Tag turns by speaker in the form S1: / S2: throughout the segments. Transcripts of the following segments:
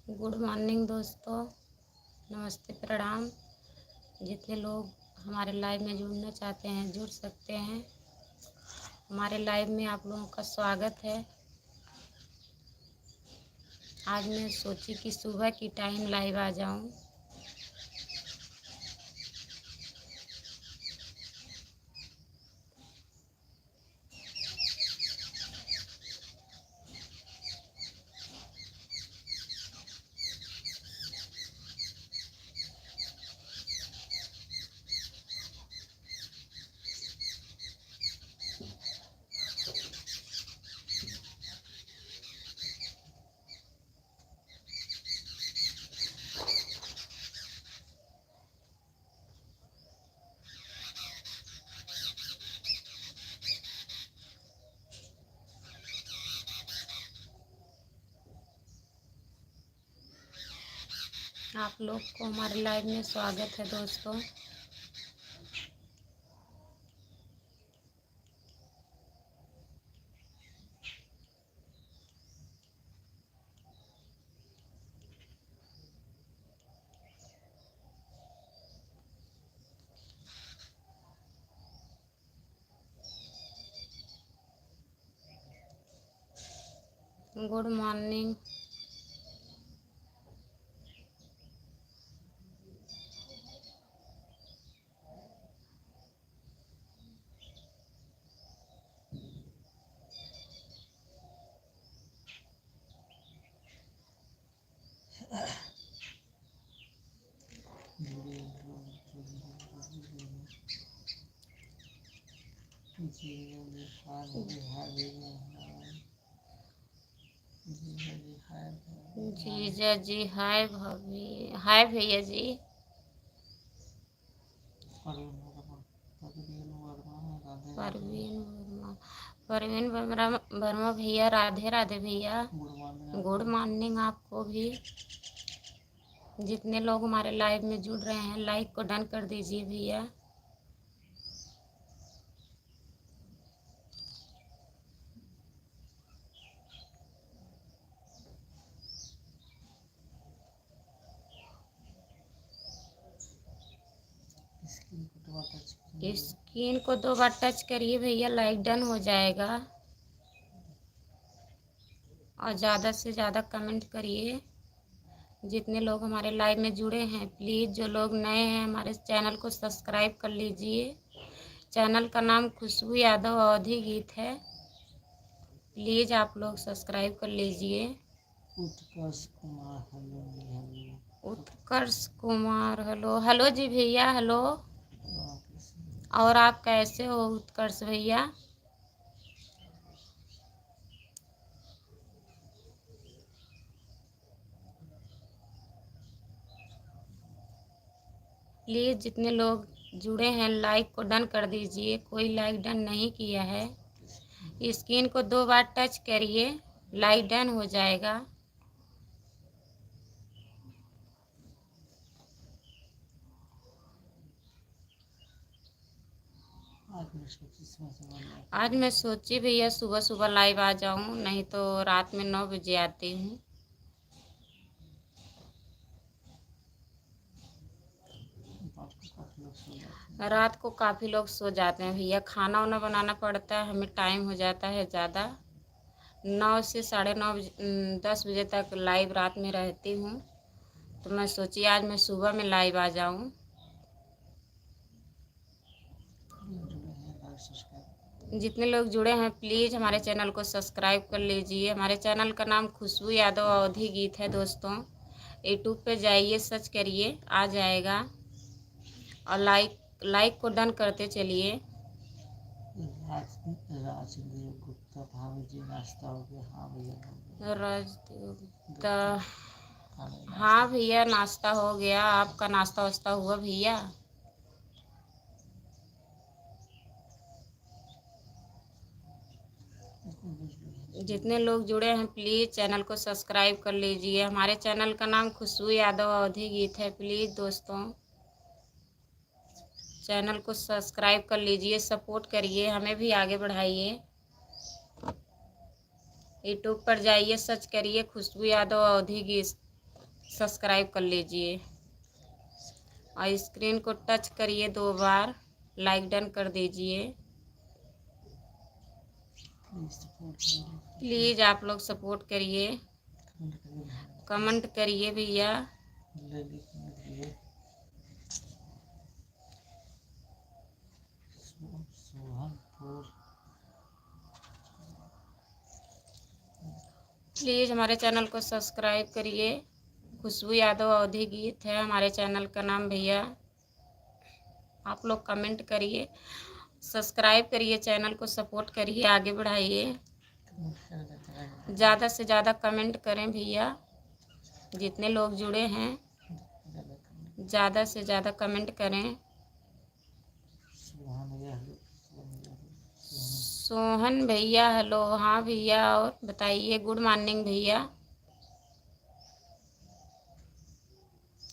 S1: Good morning दोस्तों, नमस्ते, प्रणाम। जितने लोग हमारे लाइव में जुड़ना चाहते हैं जुड़ सकते हैं। हमारे लाइव में आप लोगों का स्वागत है। आज मैं सोची कि सुबह की टाइम लाइव आ जाऊं। आप लोग को हमारे लाइव में स्वागत है दोस्तों। Good morning. जीजा जी हाय, भाभी हाय, भैया जी। परवीन वर्मा भैया, राधे राधे भैया। गुड मॉर्निंग आपको भी। जितने लोग हमारे लाइव में जुड़ रहे हैं लाइक को डन कर दीजिए भैया। स्क्रीन को 2 बार टच करिए भैया, लाइक डन हो जाएगा। और ज़्यादा से ज़्यादा कमेंट करिए। जितने लोग हमारे लाइव में जुड़े हैं प्लीज़, जो लोग नए हैं हमारे चैनल को सब्सक्राइब कर लीजिए। चैनल का नाम खुशबू यादव अवधी गीत है। प्लीज़ आप लोग सब्सक्राइब कर लीजिए। उत्कर्ष कुमार हेलो हेलो जी भैया, हेलो। और आप कैसे हो उत्कर्ष भैया? प्लीज़ जितने लोग जुड़े हैं लाइक को डन कर दीजिए। कोई लाइक डन नहीं किया है, स्क्रीन को 2 बार टच करिए, लाइक डन हो जाएगा। आज मैं सोची भैया सुबह सुबह लाइव आ जाऊं, नहीं तो रात में 9 बजे आती हूँ। रात को काफ़ी लोग सो जाते हैं भैया, खाना वाना बनाना पड़ता है, हमें टाइम हो जाता है ज़्यादा। 9 से 9:30 10 बजे तक लाइव रात में रहती हूँ, तो मैं सोची आज मैं सुबह में लाइव आ जाऊँ। जितने लोग जुड़े हैं प्लीज़ हमारे चैनल को सब्सक्राइब कर लीजिए। हमारे चैनल का नाम खुशबू यादव अवधी गीत है दोस्तों। यूट्यूब पे जाइए, सर्च करिए, आ जाएगा। और लाइक को डन करते चलिए।
S2: राजदेव गुप्ता भाभी जी, नाश्ता हो गया? हाँ भैया
S1: राजदेव गुप्ता, हाँ भैया नाश्ता हो गया। आपका नाश्ता वास्ता हुआ भैया? जितने लोग जुड़े हैं प्लीज़ चैनल को सब्सक्राइब कर लीजिए। हमारे चैनल का नाम खुशबू यादव अवधी गीत है। प्लीज़ दोस्तों चैनल को सब्सक्राइब कर लीजिए, सपोर्ट करिए, हमें भी आगे बढ़ाइए। यूट्यूब पर जाइए, सर्च करिए खुशबू यादव अवधी गीत, सब्सक्राइब कर लीजिए और स्क्रीन को टच करिए 2 बार, लाइक डन कर दीजिए। प्लीज़ आप लोग सपोर्ट करिए, कमेंट करिए भैया। प्लीज़ हमारे चैनल को सब्सक्राइब करिए। खुशबू यादव अवधी गीत है हमारे चैनल का नाम भैया। आप लोग कमेंट करिए, सब्सक्राइब करिए, चैनल को सपोर्ट करिए, आगे बढ़ाइए। ज़्यादा से ज़्यादा कमेंट करें भैया, जितने लोग जुड़े हैं ज़्यादा से ज़्यादा कमेंट करें। सोहन भैया हेलो, हाँ भैया, और बताइए। गुड मॉर्निंग भैया।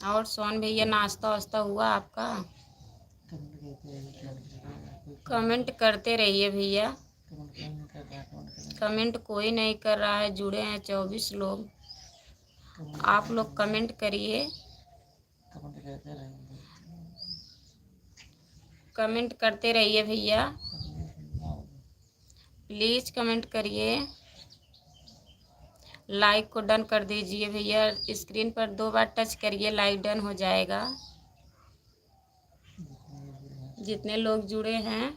S1: और सोहन भैया नाश्ता वास्ता हुआ आपका? कमेंट करते रहिए भैया। कमेंट कोई नहीं कर रहा है, जुड़े हैं 24 लोग। आप लोग कमेंट करिए, कमेंट करते रहिए भैया। प्लीज़ कमेंट करिए, लाइक को डन कर दीजिए भैया। स्क्रीन पर 2 बार टच करिए, लाइक डन हो जाएगा। जितने लोग जुड़े हैं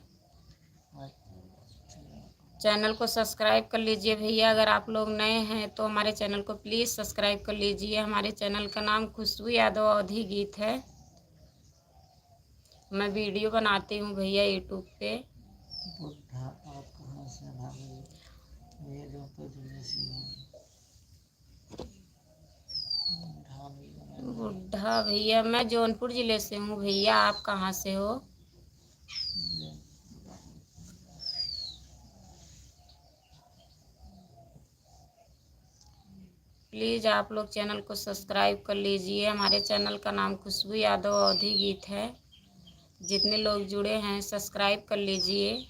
S1: चैनल को सब्सक्राइब कर लीजिए भैया। अगर आप लोग नए हैं तो हमारे चैनल को प्लीज़ सब्सक्राइब कर लीजिए। हमारे चैनल का नाम खुशबू यादव अवधी गीत है। मैं वीडियो बनाती हूँ भैया यूट्यूब पे। बुढ़ा भैया मैं जौनपुर ज़िले से हूँ भैया, आप कहाँ से हो? प्लीज़ आप लोग चैनल को सब्सक्राइब कर लीजिए। हमारे चैनल का नाम खुशबू यादव अवधी गीत है। जितने लोग जुड़े हैं सब्सक्राइब कर लीजिए,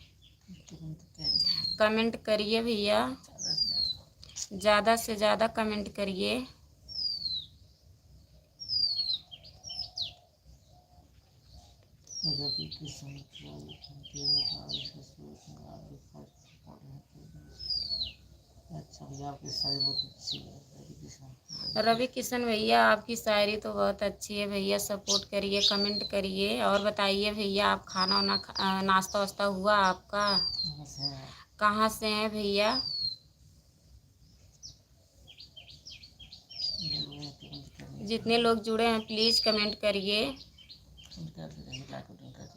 S1: कमेंट करिए भैया, ज़्यादा से ज़्यादा कमेंट करिए।
S2: अच्छा भैया, आपकी शायरी बहुत अच्छी है।
S1: रवि किशन भैया आपकी शायरी तो बहुत अच्छी है भैया। सपोर्ट करिए, कमेंट करिए और बताइए भैया, आप खाना वाना नाश्ता वास्ता हुआ आपका? कहाँ से हैं भैया? जितने लोग जुड़े हैं प्लीज़ कमेंट करिए,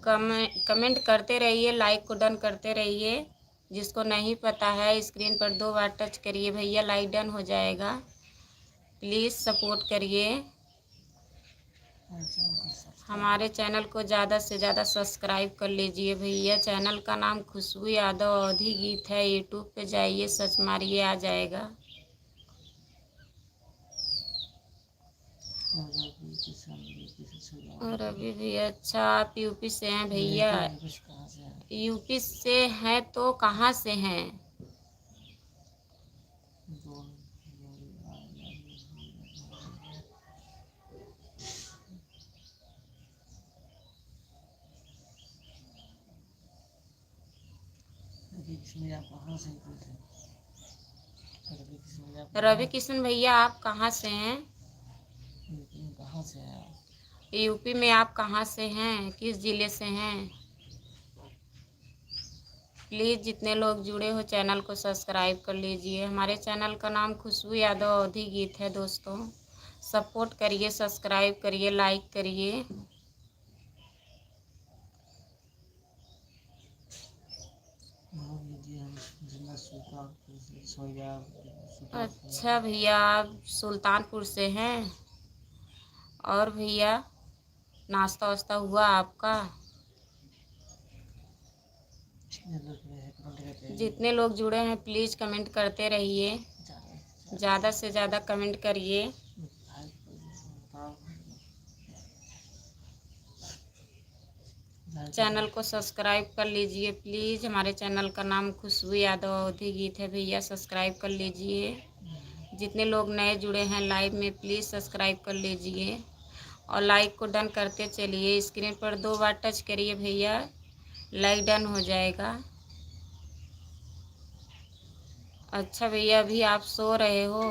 S1: कमेंट करते रहिए, लाइक को डन करते रहिए। जिसको नहीं पता है स्क्रीन पर 2 बार टच करिए भैया, लाइक डन हो जाएगा। प्लीज़ सपोर्ट करिए। हमारे चैनल को ज़्यादा से ज़्यादा सब्सक्राइब कर लीजिए भैया। चैनल का नाम खुशबू यादव अवधी गीत है। यूट्यूब पे जाइए, सर्च मारिए, आ जाएगा। और अभी भी अच्छा, आप यूपी से हैं भैया? यूपी से हैं तो कहाँ से हैं? रवि किशन भैया आप कहाँ से हैं? यूपी में आप कहाँ से हैं, किस ज़िले से हैं? प्लीज़ जितने लोग जुड़े हो चैनल को सब्सक्राइब कर लीजिए। हमारे चैनल का नाम खुशबू यादव अवधी गीत है दोस्तों। सपोर्ट करिए, सब्सक्राइब करिए, लाइक करिए। अच्छा भैया आप सुल्तानपुर से हैं। और भैया नाश्ता वास्ता हुआ आपका? जितने लोग जुड़े हैं प्लीज़ कमेंट करते रहिए, ज़्यादा से ज़्यादा कमेंट करिए। चैनल को सब्सक्राइब कर लीजिए प्लीज़। हमारे चैनल का नाम खुशबू यादव अवधी गीत है भैया, सब्सक्राइब कर लीजिए। जितने लोग नए जुड़े हैं लाइव में प्लीज़ सब्सक्राइब कर लीजिए और लाइक को डन करते चलिए। स्क्रीन पर 2 बार टच करिए भैया, लाइक डन हो जाएगा। अच्छा भैया, अभी आप सो रहे हो?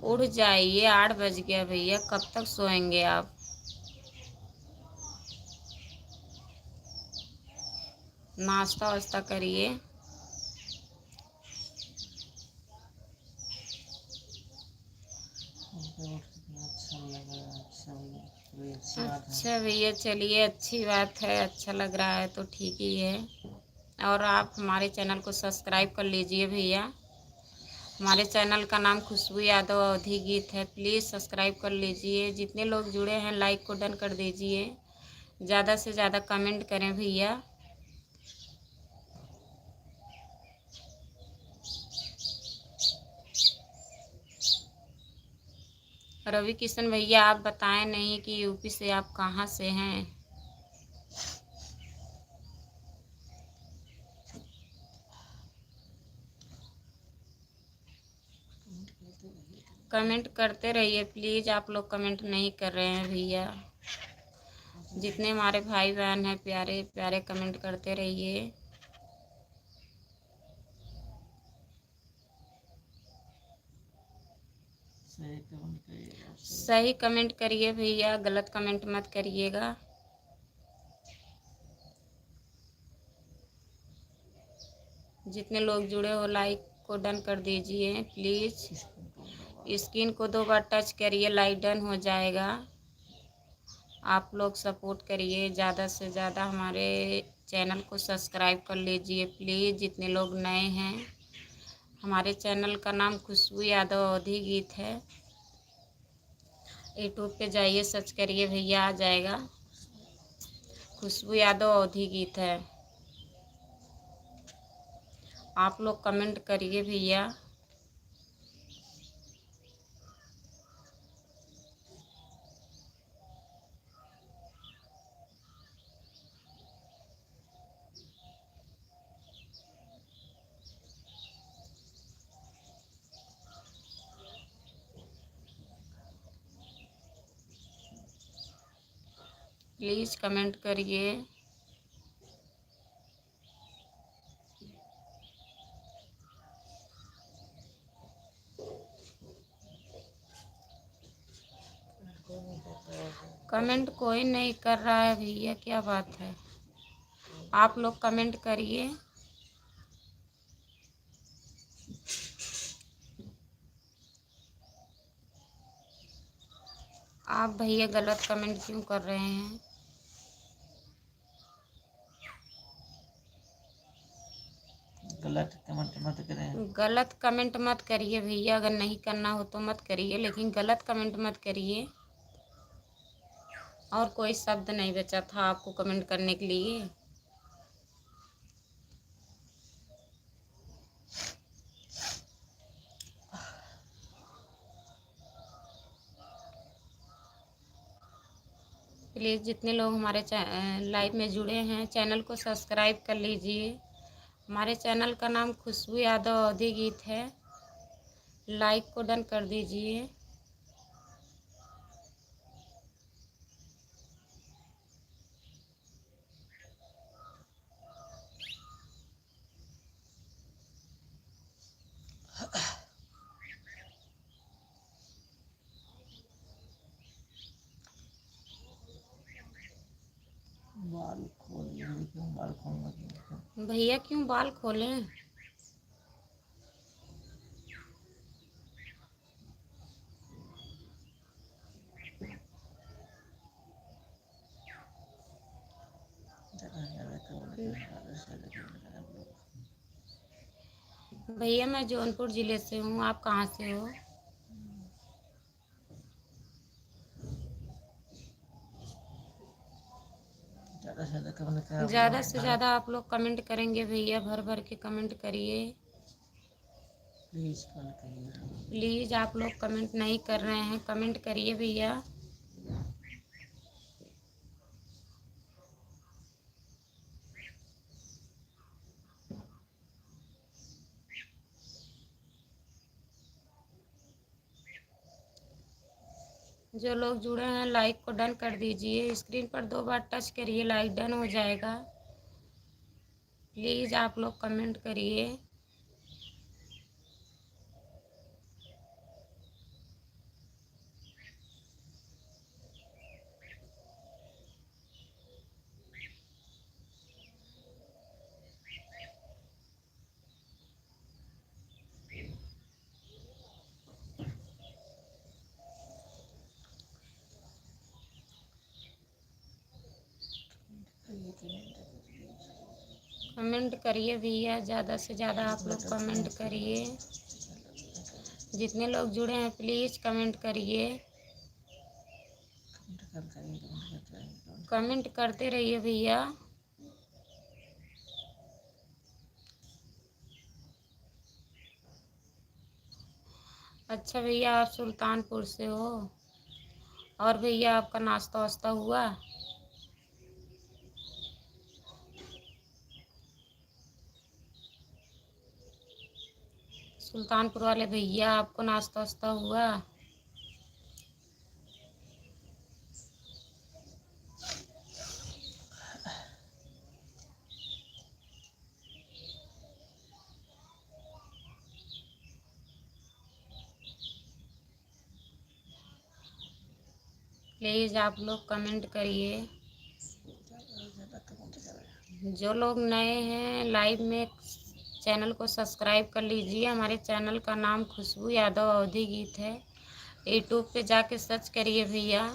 S1: उठ जाइए, 8 बज गया भैया, कब तक सोएंगे आप? नाश्ता वास्ता करिए। अच्छा भैया, चलिए अच्छी बात है, अच्छा लग रहा है तो ठीक ही है। और आप हमारे चैनल को सब्सक्राइब कर लीजिए भैया। हमारे चैनल का नाम खुशबू यादव अवधी गीत है, प्लीज़ सब्सक्राइब कर लीजिए। जितने लोग जुड़े हैं लाइक को डन कर दीजिए, ज़्यादा से ज़्यादा कमेंट करें भैया। रवि किशन भैया, आप बताएं नहीं कि यूपी से आप कहाँ से हैं? कमेंट करते रहिए प्लीज़। आप लोग कमेंट नहीं कर रहे हैं भैया। जितने हमारे भाई बहन हैं प्यारे प्यारे, कमेंट करते रहिए। सही कमेंट करिए भैया, गलत कमेंट मत करिएगा। जितने लोग जुड़े हो लाइक को डन कर दीजिए प्लीज़। स्क्रीन को 2 बार टच करिए, लाइक डन हो जाएगा। आप लोग सपोर्ट करिए, ज़्यादा से ज़्यादा हमारे चैनल को सब्सक्राइब कर लीजिए प्लीज़। जितने लोग नए हैं, हमारे चैनल का नाम खुशबू यादव अवधी गीत है। यूट्यूब पे जाइए, सर्च करिए भैया, आ जाएगा। खुशबू यादव अवधी गीत है। आप लोग कमेंट करिए भैया। प्लीज़ कमेंट करिए। कमेंट कोई नहीं कर रहा है भैया, क्या बात है? आप लोग कमेंट करिए। आप भैया गलत कमेंट क्यों कर रहे हैं?
S2: गलत कमेंट मत करें।
S1: गलत कमेंट मत करिए भैया, अगर नहीं करना हो तो मत करिए, लेकिन गलत कमेंट मत करिए। और कोई शब्द नहीं बचा था आपको कमेंट करने के लिए। प्लीज़ जितने लोग हमारे लाइव में जुड़े हैं चैनल को सब्सक्राइब कर लीजिए। हमारे चैनल का नाम खुशबू यादव अवधी गीत है। लाइक को डन कर दीजिए।
S2: बाल खोल क्यों? बाल खोलना क्यों?
S1: भैया क्यों बाल खोलें? भैया मैं जौनपुर ज़िले से हूँ, आप कहाँ से हो? ज़्यादा से ज़्यादा आप लोग कमेंट करेंगे भैया, भर भर के कमेंट करिए प्लीज़। आप लोग कमेंट नहीं कर रहे हैं, कमेंट करिए भैया। जो लोग जुड़े हैं लाइक को डन कर दीजिए। स्क्रीन पर 2 बार टच करिए, लाइक डन हो जाएगा। प्लीज़ आप लोग कमेंट करिए। कमेंट करिए भैया, ज़्यादा से ज़्यादा आप लोग कमेंट करिए। जितने लोग जुड़े हैं प्लीज़ कमेंट करिए। कमेंट करते रहिए भैया। अच्छा भैया, आप सुल्तानपुर से हो। और भैया आपका नाश्ता वास्ता हुआ? सुल्तानपुर वाले भैया, आपको नाश्ता वास्ता हुआ? प्लीज़ आप लोग कमेंट करिए। जो लोग नए हैं लाइव में, चैनल को सब्सक्राइब कर लीजिए। हमारे चैनल का नाम खुशबू यादव अवधी गीत है। यूट्यूब पे जाके सर्च करिए भैया।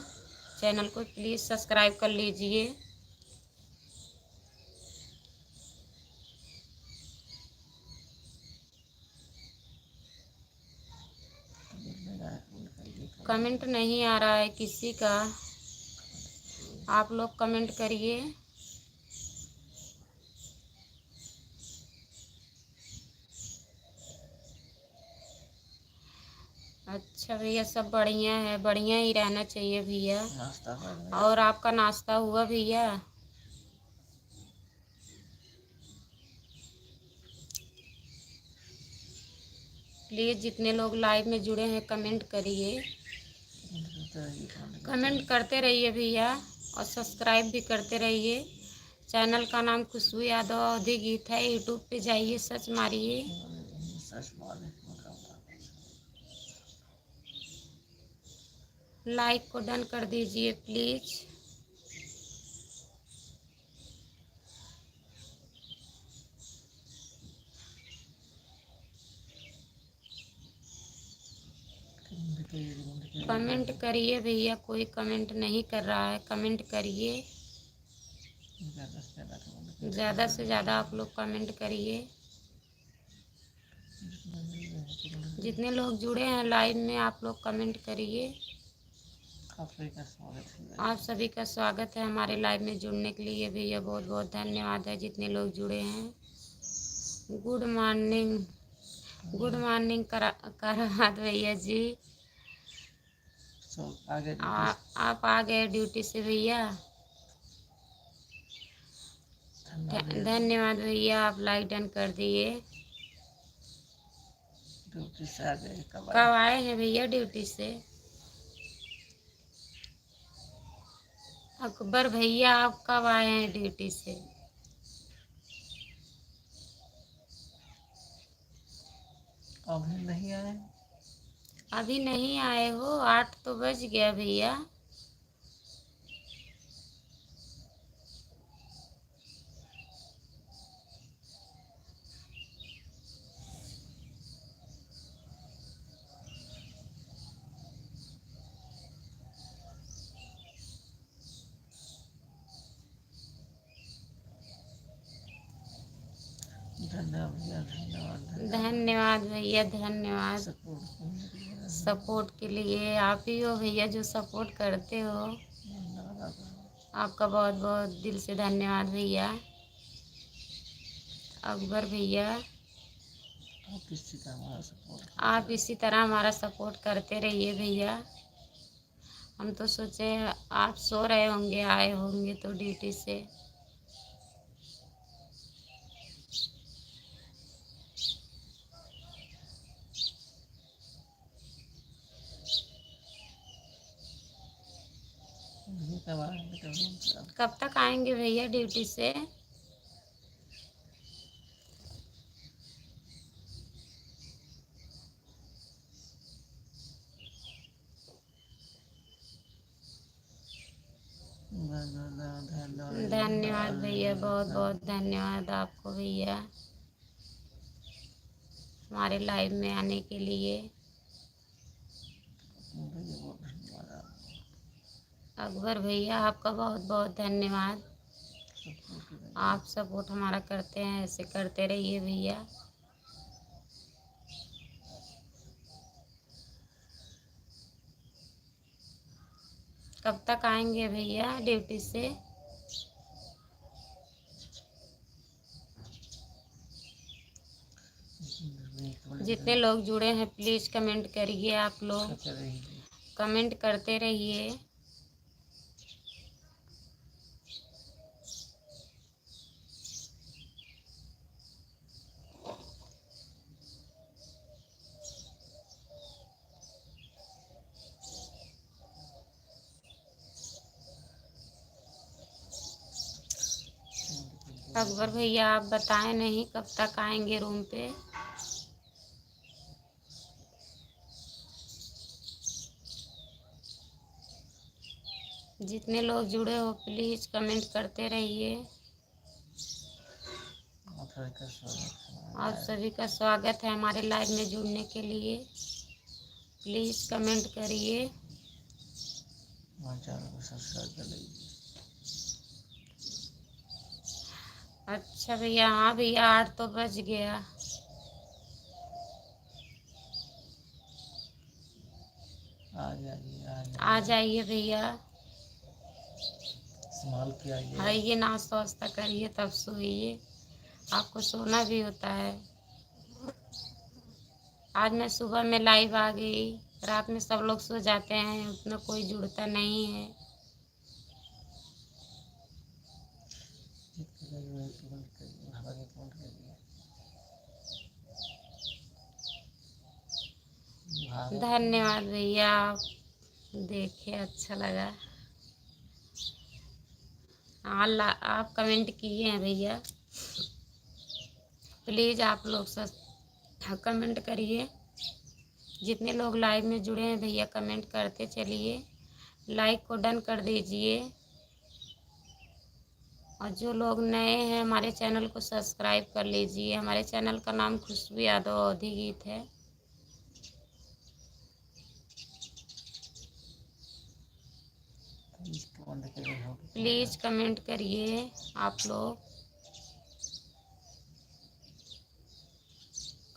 S1: चैनल को प्लीज़ सब्सक्राइब कर लीजिए। कमेंट नहीं आ रहा है किसी का, आप लोग कमेंट करिए। अच्छा भैया, सब बढ़िया है, बढ़िया ही रहना चाहिए भैया। और आपका नाश्ता हुआ भैया? प्लीज़ जितने लोग लाइव में जुड़े हैं कमेंट करिए। कमेंट करते रहिए भैया और सब्सक्राइब भी करते रहिए। चैनल का नाम खुशबू यादव अवधी गीत है। यूट्यूब पे जाइए, सर्च मारिए। लाइक को डन कर दीजिए प्लीज़। कमेंट करिए भैया, कोई कमेंट नहीं कर रहा है, कमेंट करिए। ज़्यादा से ज़्यादा आप लोग कमेंट करिए। जितने लोग जुड़े हैं लाइव में आप लोग कमेंट करिए। आप सभी का स्वागत है हमारे लाइव में जुड़ने के लिए भैया। बहुत बहुत धन्यवाद है जितने लोग जुड़े हैं। गुड मॉर्निंग, गुड मॉर्निंग करामात भैया जी। आप आ गए ड्यूटी से भैया। धन्यवाद भैया, आप लाइक डन कर दिए।
S2: ड्यूटी से आ गए?
S1: कब आए हैं भैया ड्यूटी से? अकबर भैया, आप कब आए हैं ड्यूटी से?
S2: अभी नहीं आए?
S1: अभी नहीं आए हो? 8 तो बज गया भैया। धन्यवाद भैया, धन्यवाद सपोर्ट के लिए। आप ही हो भैया जो सपोर्ट करते हो। आपका बहुत बहुत दिल से धन्यवाद भैया। अकबर भैया, आप इसी तरह हमारा सपोर्ट करते रहिए भैया। हम तो सोचे आप सो रहे होंगे, आए होंगे तो ड्यूटी से।
S2: कब आएंगे तो रूम से आप?
S1: कब तक आएंगे भैया ड्यूटी से? धन्यवाद भैया, बहुत बहुत धन्यवाद आपको भैया हमारे लाइव में आने के लिए। अकबर भैया आपका बहुत बहुत धन्यवाद। आप सपोर्ट हमारा करते हैं, ऐसे करते रहिए भैया। कब तक आएंगे भैया ड्यूटी से? जितने लोग जुड़े हैं प्लीज़ कमेंट करिए। आप लोग कमेंट करते रहिए। अकबर भैया आप बताएं नहीं कब तक आएंगे रूम पे? जितने लोग जुड़े हो प्लीज़ कमेंट करते रहिए। आप सभी का स्वागत है हमारे लाइव में जुड़ने के लिए। प्लीज़ कमेंट करिए। अच्छा भैया, हाँ भैया 8 तो बज गया। आ जाइए भैया। आइए नाश्ता वास्ता करिए तब सोइए, आपको सोना भी होता है। आज मैं सुबह में लाइव आ गई, रात में सब लोग सो जाते हैं, उतना कोई जुड़ता नहीं है। धन्यवाद भैया, आप देखे अच्छा लगा। हाँ आप कमेंट किए हैं भैया, प्लीज़ आप लोग सब कमेंट करिए। जितने लोग लाइव में जुड़े हैं भैया कमेंट करते चलिए, लाइक को डन कर दीजिए। और जो लोग नए हैं हमारे चैनल को सब्सक्राइब कर लीजिए। हमारे चैनल का नाम खुशबू यादव अवधी गीत है। प्लीज़ कमेंट करिए आप लोग,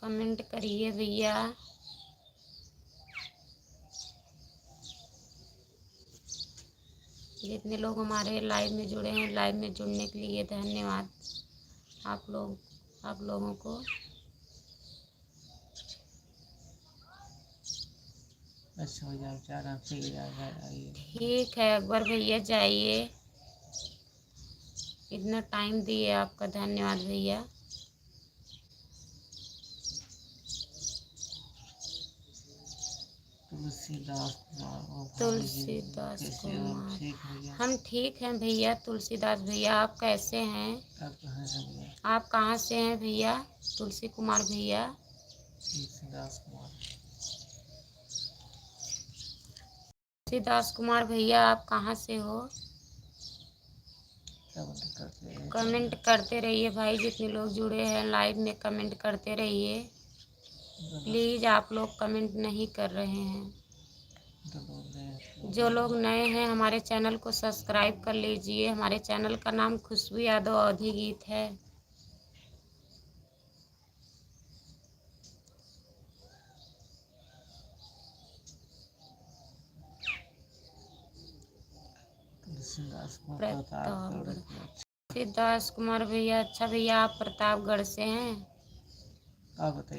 S1: कमेंट करिए भैया। जितने लोग हमारे लाइव में जुड़े हैं, लाइव में जुड़ने के लिए धन्यवाद आप लोगों को। ठीक है अकबर भैया जाइए, इतना टाइम दिए आपका धन्यवाद भैया। तुलसीदास कुमार, हम ठीक हैं भैया। तुलसीदास भैया आप कैसे हैं? आप कहाँ से हैं भैया? तुलसी कुमार भैया, तुलसीदास कुमार भैया आप कहाँ से हो? कमेंट करते रहिए भाई, जितने लोग जुड़े हैं लाइव में कमेंट करते रहिए। प्लीज़ आप लोग कमेंट नहीं कर रहे हैं। जो लोग नए हैं हमारे चैनल को सब्सक्राइब कर लीजिए। हमारे चैनल का नाम खुशबू यादव अवधी गीत है। प्रतापगढ़, सिद्धार्थ कुमार भैया, अच्छा भैया आप प्रतापगढ़ से हैं।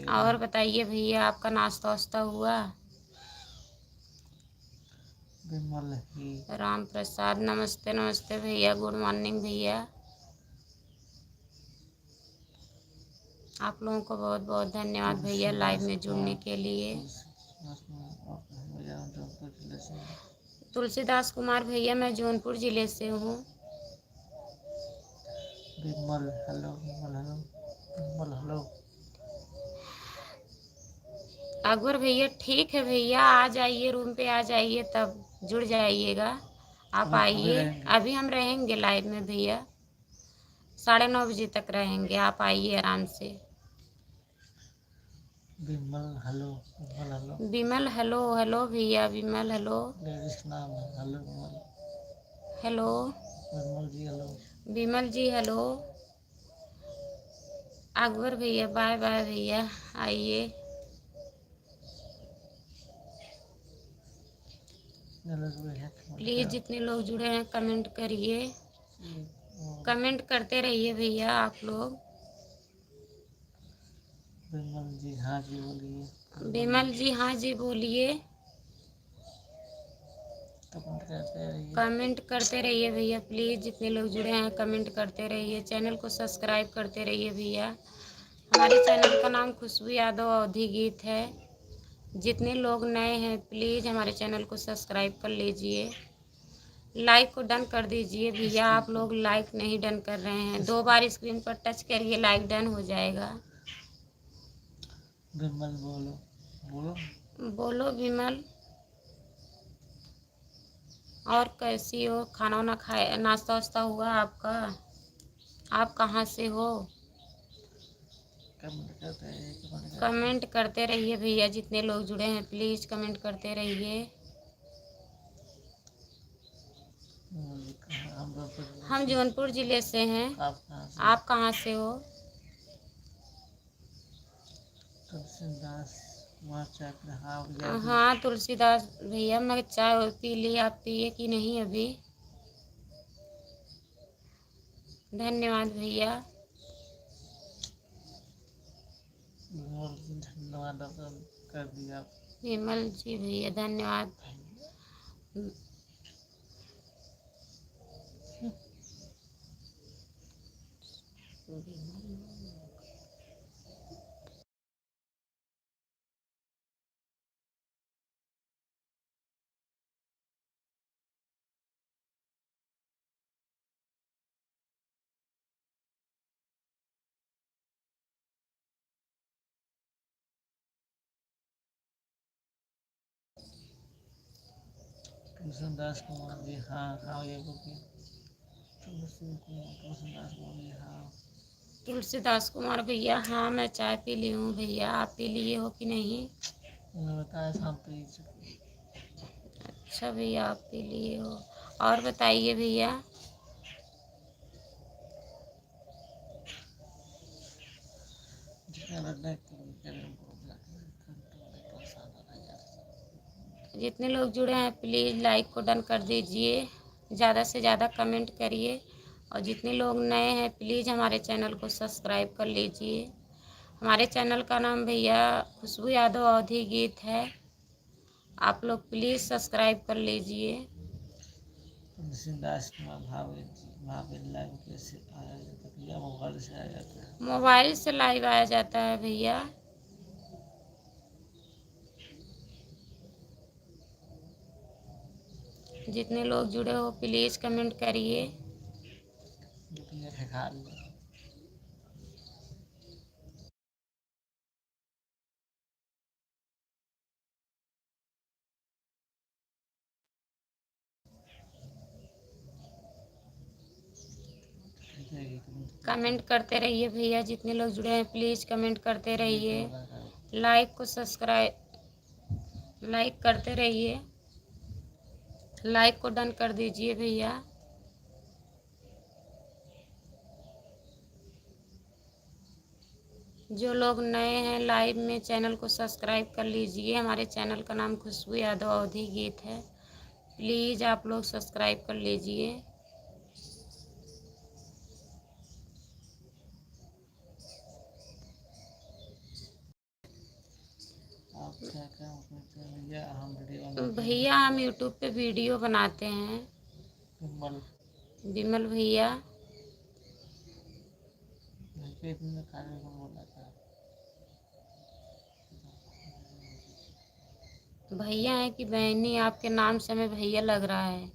S1: और बताइए भैया आपका नाश्ता वास्ता हुआ? राम प्रसाद, नमस्ते नमस्ते भैया, गुड मॉर्निंग भैया। आप लोगों को बहुत बहुत धन्यवाद भैया लाइव में जुड़ने के लिए। तुलसीदास कुमार भैया, मैं जौनपुर ज़िले से हूँ।
S2: विमल हेलो, विमल हेलो, विमल हेलो।
S1: अकबर भैया, ठीक है भैया, आ जाइए रूम पे, आ जाइए तब जुड़ जाइएगा। आप
S2: अभी
S1: आइए,
S2: रहेंगे।
S1: अभी हम रहेंगे लाइव में भैया, 9:30 बजे तक रहेंगे। आप आइए आराम से।
S2: विमल हेलो, विमल हेलो।
S1: विमल हेलो, हेलो भैया, विमल हेलो,
S2: लेडीज का नाम है हेलो विमल।
S1: हेलो
S2: विमल जी हेलो।
S1: विमल जी हेलो। अकबर भैया, बाय बाय भैया, आइए। प्लीज़ जितने लोग जुड़े हैं कमेंट करिए, कमेंट करते रहिए भैया आप लोग।
S2: विमल जी हाँ जी बोलिए।
S1: विमल जी हाँ जी बोलिए।
S2: कमेंट करते रहिए।
S1: कमेंट करते रहिए भैया, प्लीज़ जितने लोग जुड़े हैं कमेंट करते रहिए। चैनल को सब्सक्राइब करते रहिए भैया। हमारे चैनल का नाम खुशबू यादव अवधी गीत है। जितने लोग नए हैं प्लीज़ हमारे चैनल को सब्सक्राइब कर लीजिए। लाइक को डन कर दीजिए भैया, आप लोग लाइक नहीं डन कर रहे हैं। 2 बार स्क्रीन पर टच करिए, लाइक डन हो जाएगा।
S2: विमल बोलो, बोलो।
S1: बोलो विमल। और कैसी हो? खाना वाना खाए, नाश्ता वास्ता हुआ आपका? आप कहाँ से हो?
S2: कमेंट करते रहिए,
S1: कमेंट करते रहिए भैया, जितने लोग जुड़े हैं प्लीज़ कमेंट करते रहिए। हम जौनपुर ज़िले से हैं। आप कहाँ से हो?
S2: तुलसीदास कुमार चाकरा।
S1: हाँ तुलसीदास भैया, मैं चाय पी ली, आप पिए कि नहीं अभी? धन्यवाद भैया।
S2: धन्यवाद कर दिया।
S1: विमल जी भैया धन्यवाद।
S2: तुलसीदास कुमार जी हाँ हाँ ये बोलिए। तुलसीदास कुमार जी हाँ।
S1: तुलसीदास कुमार भैया, हाँ मैं चाय पी ली हूँ भैया, आप पी लिए हो कि नहीं?
S2: बताया शाम पी चुकी।
S1: अच्छा भैया, आप पी लिए हो। और बताइए भैया। जितने लोग जुड़े हैं प्लीज़ लाइक को डन कर दीजिए, ज़्यादा से ज़्यादा कमेंट करिए। और जितने लोग नए हैं प्लीज़ हमारे चैनल को सब्सक्राइब कर लीजिए। हमारे चैनल का नाम भैया खुशबू यादव अवधी गीत है। आप लोग प्लीज़ सब्सक्राइब कर लीजिए।
S2: तुलसीदास कुमार भावे लाइव कैसे आया जाता है भैया? मोबाइल से आया जाता है।
S1: मोबाइल से लाइव आया जाता है भैया। जितने लोग जुड़े हो प्लीज़ कमेंट करिए।
S2: खा लिया।
S1: कमेंट करते रहिए भैया, जितने लोग जुड़े हैं प्लीज़ कमेंट करते रहिए। लाइक को सब्सक्राइब लाइक करते रहिए। लाइक को डन कर दीजिए भैया। जो लोग नए हैं लाइव में चैनल को सब्सक्राइब कर लीजिए। हमारे चैनल का नाम खुशबू यादव अवधी गीत है। प्लीज़ आप लोग सब्सक्राइब कर लीजिए। भैया हम यूट्यूब पे वीडियो बनाते हैं। विमल भैया, भैया है कि बहनी, आपके नाम से हमें भैया लग रहा है,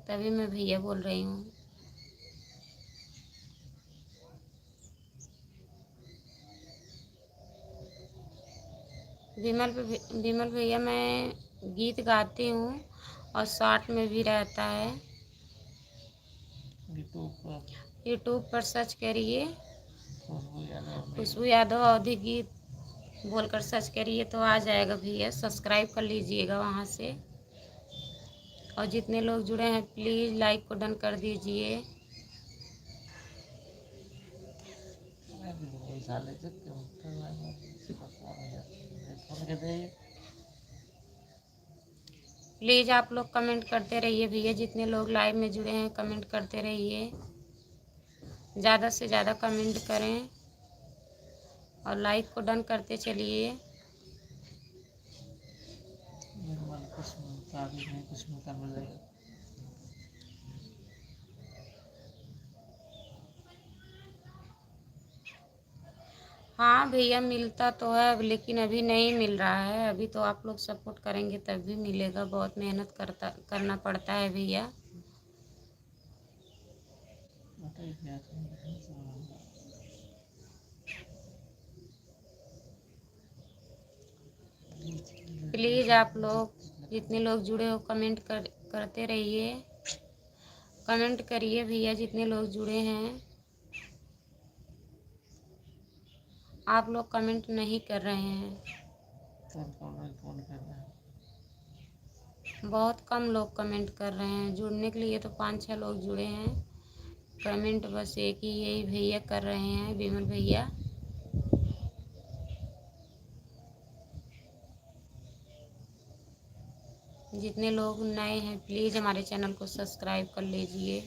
S1: तभी मैं भैया बोल रही हूँ। विमल भैया, मैं गीत गाती हूँ और शॉर्ट में भी रहता है। यूट्यूब पर सर्च करिए खुशबू यादव अवधी गीत बोलकर सर्च करिए तो आ जाएगा भैया, सब्सक्राइब कर लीजिएगा वहाँ से। और जितने लोग जुड़े हैं प्लीज़ लाइक को डन कर दीजिए। प्लीज़ आप लोग कमेंट करते रहिए भैया, जितने लोग लाइव में जुड़े हैं कमेंट करते रहिए, ज़्यादा से ज़्यादा कमेंट करें और लाइक को डन करते चलिए। हाँ भैया, मिलता तो है अब, लेकिन अभी नहीं मिल रहा है। अभी तो आप लोग सपोर्ट करेंगे तब भी मिलेगा, बहुत मेहनत करना पड़ता है भैया। प्लीज़ आप लोग जितने लोग जुड़े हो कमेंट करते रहिए, कमेंट करिए भैया, जितने लोग जुड़े हैं। आप लोग कमेंट नहीं कर रहे हैं, बहुत कम लोग कमेंट कर रहे हैं। जुड़ने के लिए तो 5-6 लोग जुड़े हैं, कमेंट बस एक ही यही भैया कर रहे हैं, विमल भैया। जितने लोग नए हैं प्लीज़ हमारे चैनल को सब्सक्राइब कर लीजिए।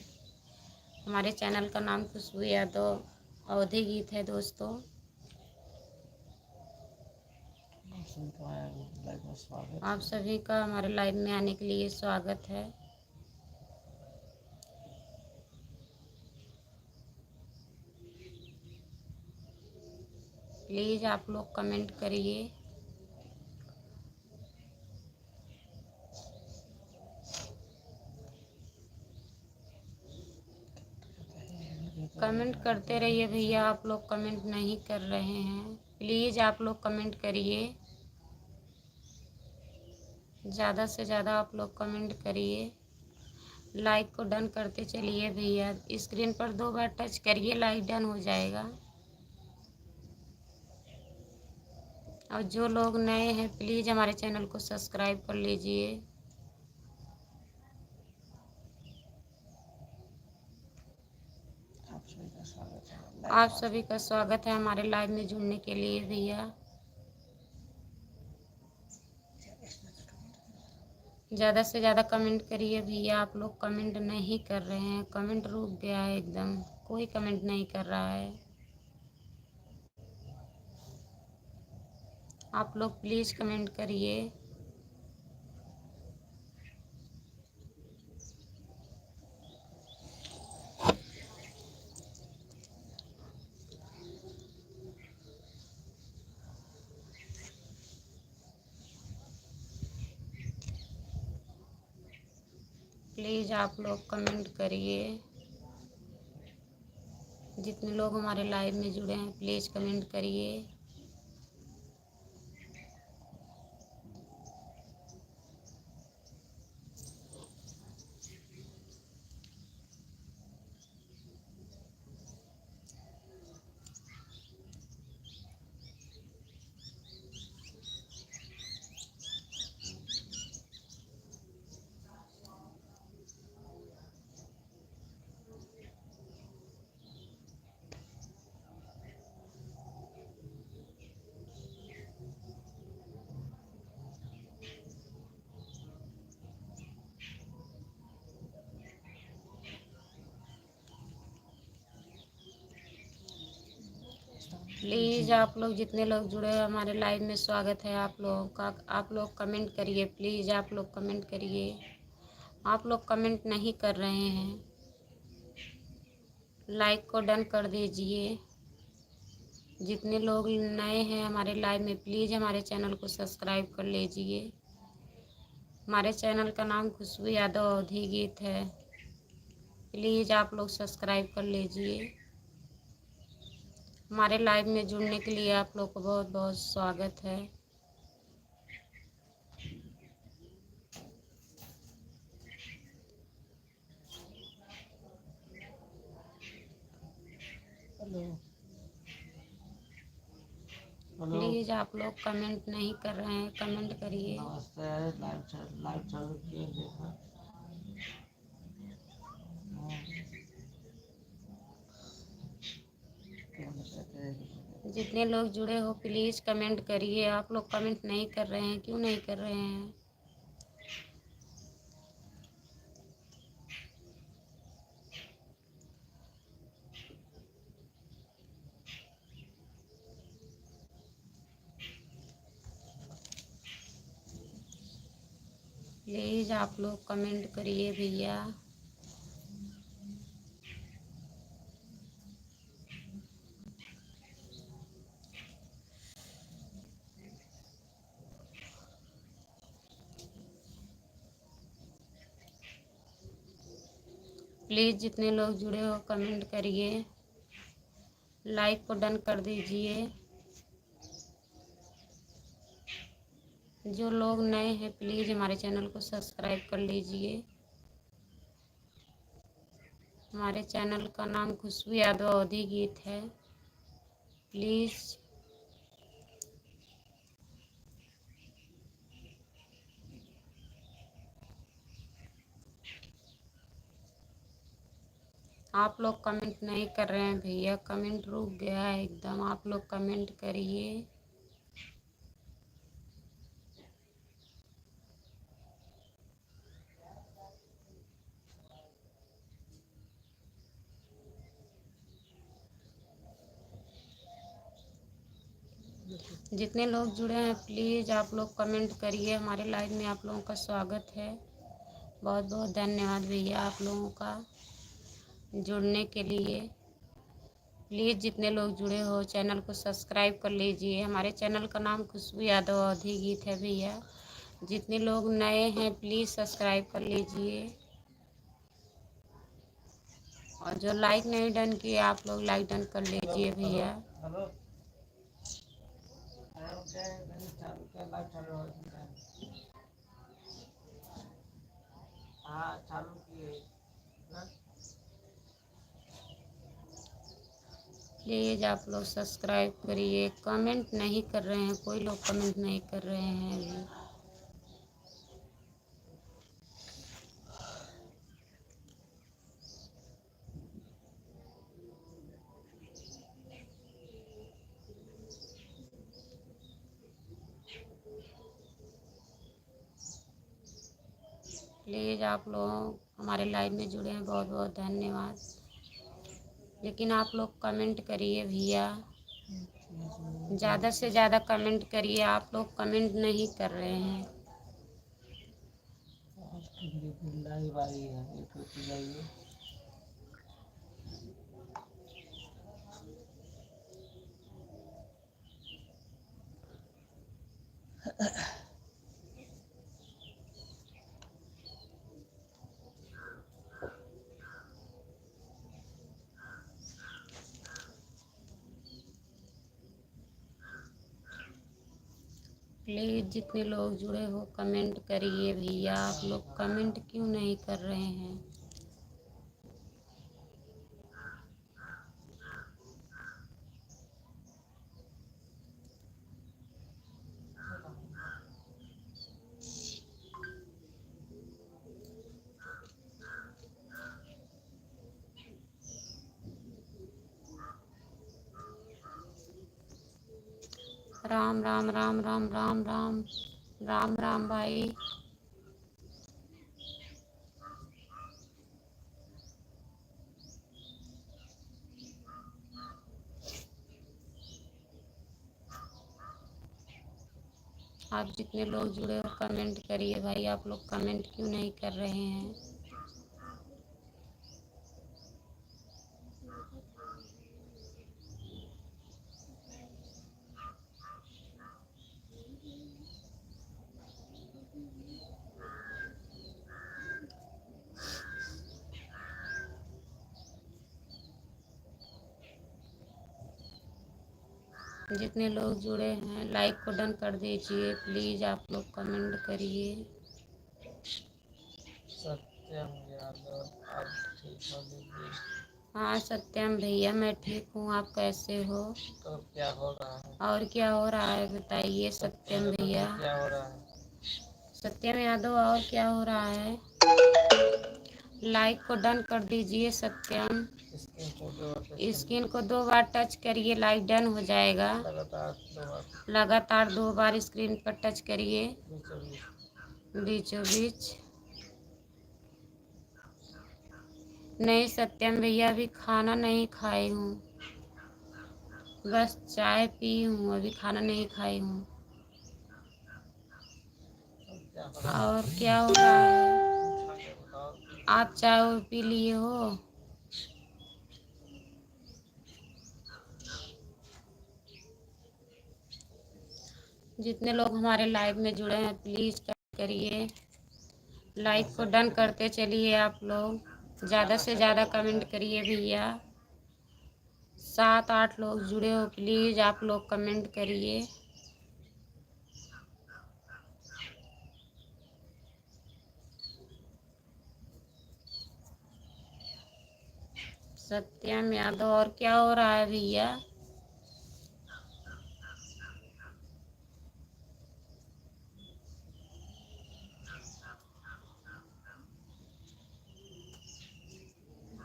S1: हमारे चैनल का नाम खुशबू यादव अवधी गीत है दोस्तों। आप सभी का हमारे लाइव में आने के लिए स्वागत है। प्लीज़ आप लोग कमेंट करिए। कमेंट करते रहिए भैया, आप लोग कमेंट नहीं कर रहे हैं, प्लीज़ आप लोग कमेंट करिए, ज़्यादा से ज़्यादा आप लोग कमेंट करिए। लाइक को डन करते चलिए भैया, स्क्रीन पर 2 बार टच करिए, लाइक डन हो जाएगा। और जो लोग नए हैं प्लीज़ हमारे चैनल को सब्सक्राइब कर लीजिए। आप सभी का स्वागत है हमारे लाइव में जुड़ने के लिए भैया। ज़्यादा से ज़्यादा कमेंट करिए भैया, आप लोग कमेंट नहीं कर रहे हैं, कमेंट रुक गया है एकदम, कोई कमेंट नहीं कर रहा है। आप लोग प्लीज़ कमेंट करिए। प्लीज़ आप लोग कमेंट करिए, जितने लोग हमारे लाइव में जुड़े हैं प्लीज़ कमेंट करिए। प्लीज़ आप लोग जितने लोग जुड़े हैं हमारे लाइव में स्वागत है आप लोगों का। आप लोग कमेंट करिए, प्लीज़ आप लोग कमेंट करिए। आप लोग कमेंट नहीं कर रहे हैं, लाइक को डन कर दीजिए। जितने लोग नए हैं हमारे लाइव में, प्लीज़ हमारे चैनल को सब्सक्राइब कर लीजिए। हमारे चैनल का नाम खुशबू यादव अवधी गीत है। प्लीज़ आप लोग सब्सक्राइब कर लीजिए। हमारे लाइव में जुड़ने के लिए आप लोग को बहुत बहुत स्वागत है।
S2: हेलो हेलो
S1: प्लीज़ आप लोग कमेंट नहीं कर रहे हैं, कमेंट करिए।
S2: नमस्ते। लाइव चालू किए देखो।
S1: जितने लोग जुड़े हो प्लीज़ कमेंट करिए। आप लोग कमेंट नहीं कर रहे हैं, क्यों नहीं कर रहे हैं? प्लीज़ आप लोग कमेंट करिए भैया। प्लीज़ जितने लोग जुड़े हो कमेंट करिए, लाइक को डन कर दीजिए। जो लोग नए हैं प्लीज़ हमारे चैनल को सब्सक्राइब कर लीजिए। हमारे चैनल का नाम खुशबू यादव अवधी गीत है। प्लीज़ आप लोग कमेंट नहीं कर रहे हैं भैया, कमेंट रुक गया है एकदम। आप लोग कमेंट करिए। जितने लोग जुड़े हैं प्लीज़ आप लोग कमेंट करिए। हमारे लाइव में आप लोगों का स्वागत है। बहुत बहुत धन्यवाद भैया आप लोगों का जुड़ने के लिए। प्लीज़ जितने लोग जुड़े हो चैनल को सब्सक्राइब कर लीजिए। हमारे चैनल का नाम खुशबू यादव अवधी गीत है भैया। जितने लोग नए हैं प्लीज़ सब्सक्राइब कर लीजिए। और जो लाइक नहीं डन किए आप लोग लाइक डन कर लीजिए भैया।
S2: हेलो चालू किया लाइव चालू हो चुका है। हाँ चालू किए ना?
S1: प्लीज़ आप लोग सब्सक्राइब करिए। कमेंट नहीं कर रहे हैं, कोई लोग कमेंट नहीं कर रहे हैं अभी। प्लीज़ आप लोग हमारे लाइव में जुड़े हैं, बहुत बहुत धन्यवाद। लेकिन आप लोग कमेंट करिए भैया, ज़्यादा से ज़्यादा कमेंट करिए। आप लोग कमेंट नहीं कर रहे हैं।
S2: लाइव आई है यूट्यूब पे जाइए।
S1: प्लीज़ जितने लोग जुड़े हो कमेंट करिए भैया। आप लोग कमेंट क्यों नहीं कर रहे हैं? राम राम राम राम राम राम राम राम भाई। आप जितने लोग जुड़े हो कमेंट करिए भाई। आप लोग कमेंट क्यों नहीं कर रहे हैं? जितने लोग जुड़े हैं लाइक को डन कर दीजिए प्लीज़। आप लोग कमेंट करिए।
S2: सत्यम यादव, आप ठीक हो दीदी?
S1: हाँ सत्यम भैया मैं ठीक हूँ, आप कैसे हो?
S2: तो क्या हो रहा है?
S1: और क्या हो रहा है बताइए सत्यम भैया।
S2: क्या हो रहा है?
S1: सत्यम यादव और क्या हो रहा है? लाइक को डन कर दीजिए सत्यम। स्क्रीन को 2 बार टच करिए, लाइक डन हो जाएगा। लगातार 2 बार स्क्रीन पर टच करिए, बीचों बीच। नहीं सत्यम भैया अभी खाना नहीं खाई हूँ, बस चाय पी हूँ, अभी खाना नहीं खाई हूँ। और क्या हो रहा है? आप चाय पी लिए हो? जितने लोग हमारे लाइव में जुड़े हैं प्लीज़ करिए, लाइक को डन करते चलिए। आप लोग ज़्यादा से ज़्यादा कमेंट करिए भैया। 7-8 लोग जुड़े हो, प्लीज़ आप लोग कमेंट करिए। सत्यम यादव और क्या हो रहा है भैया?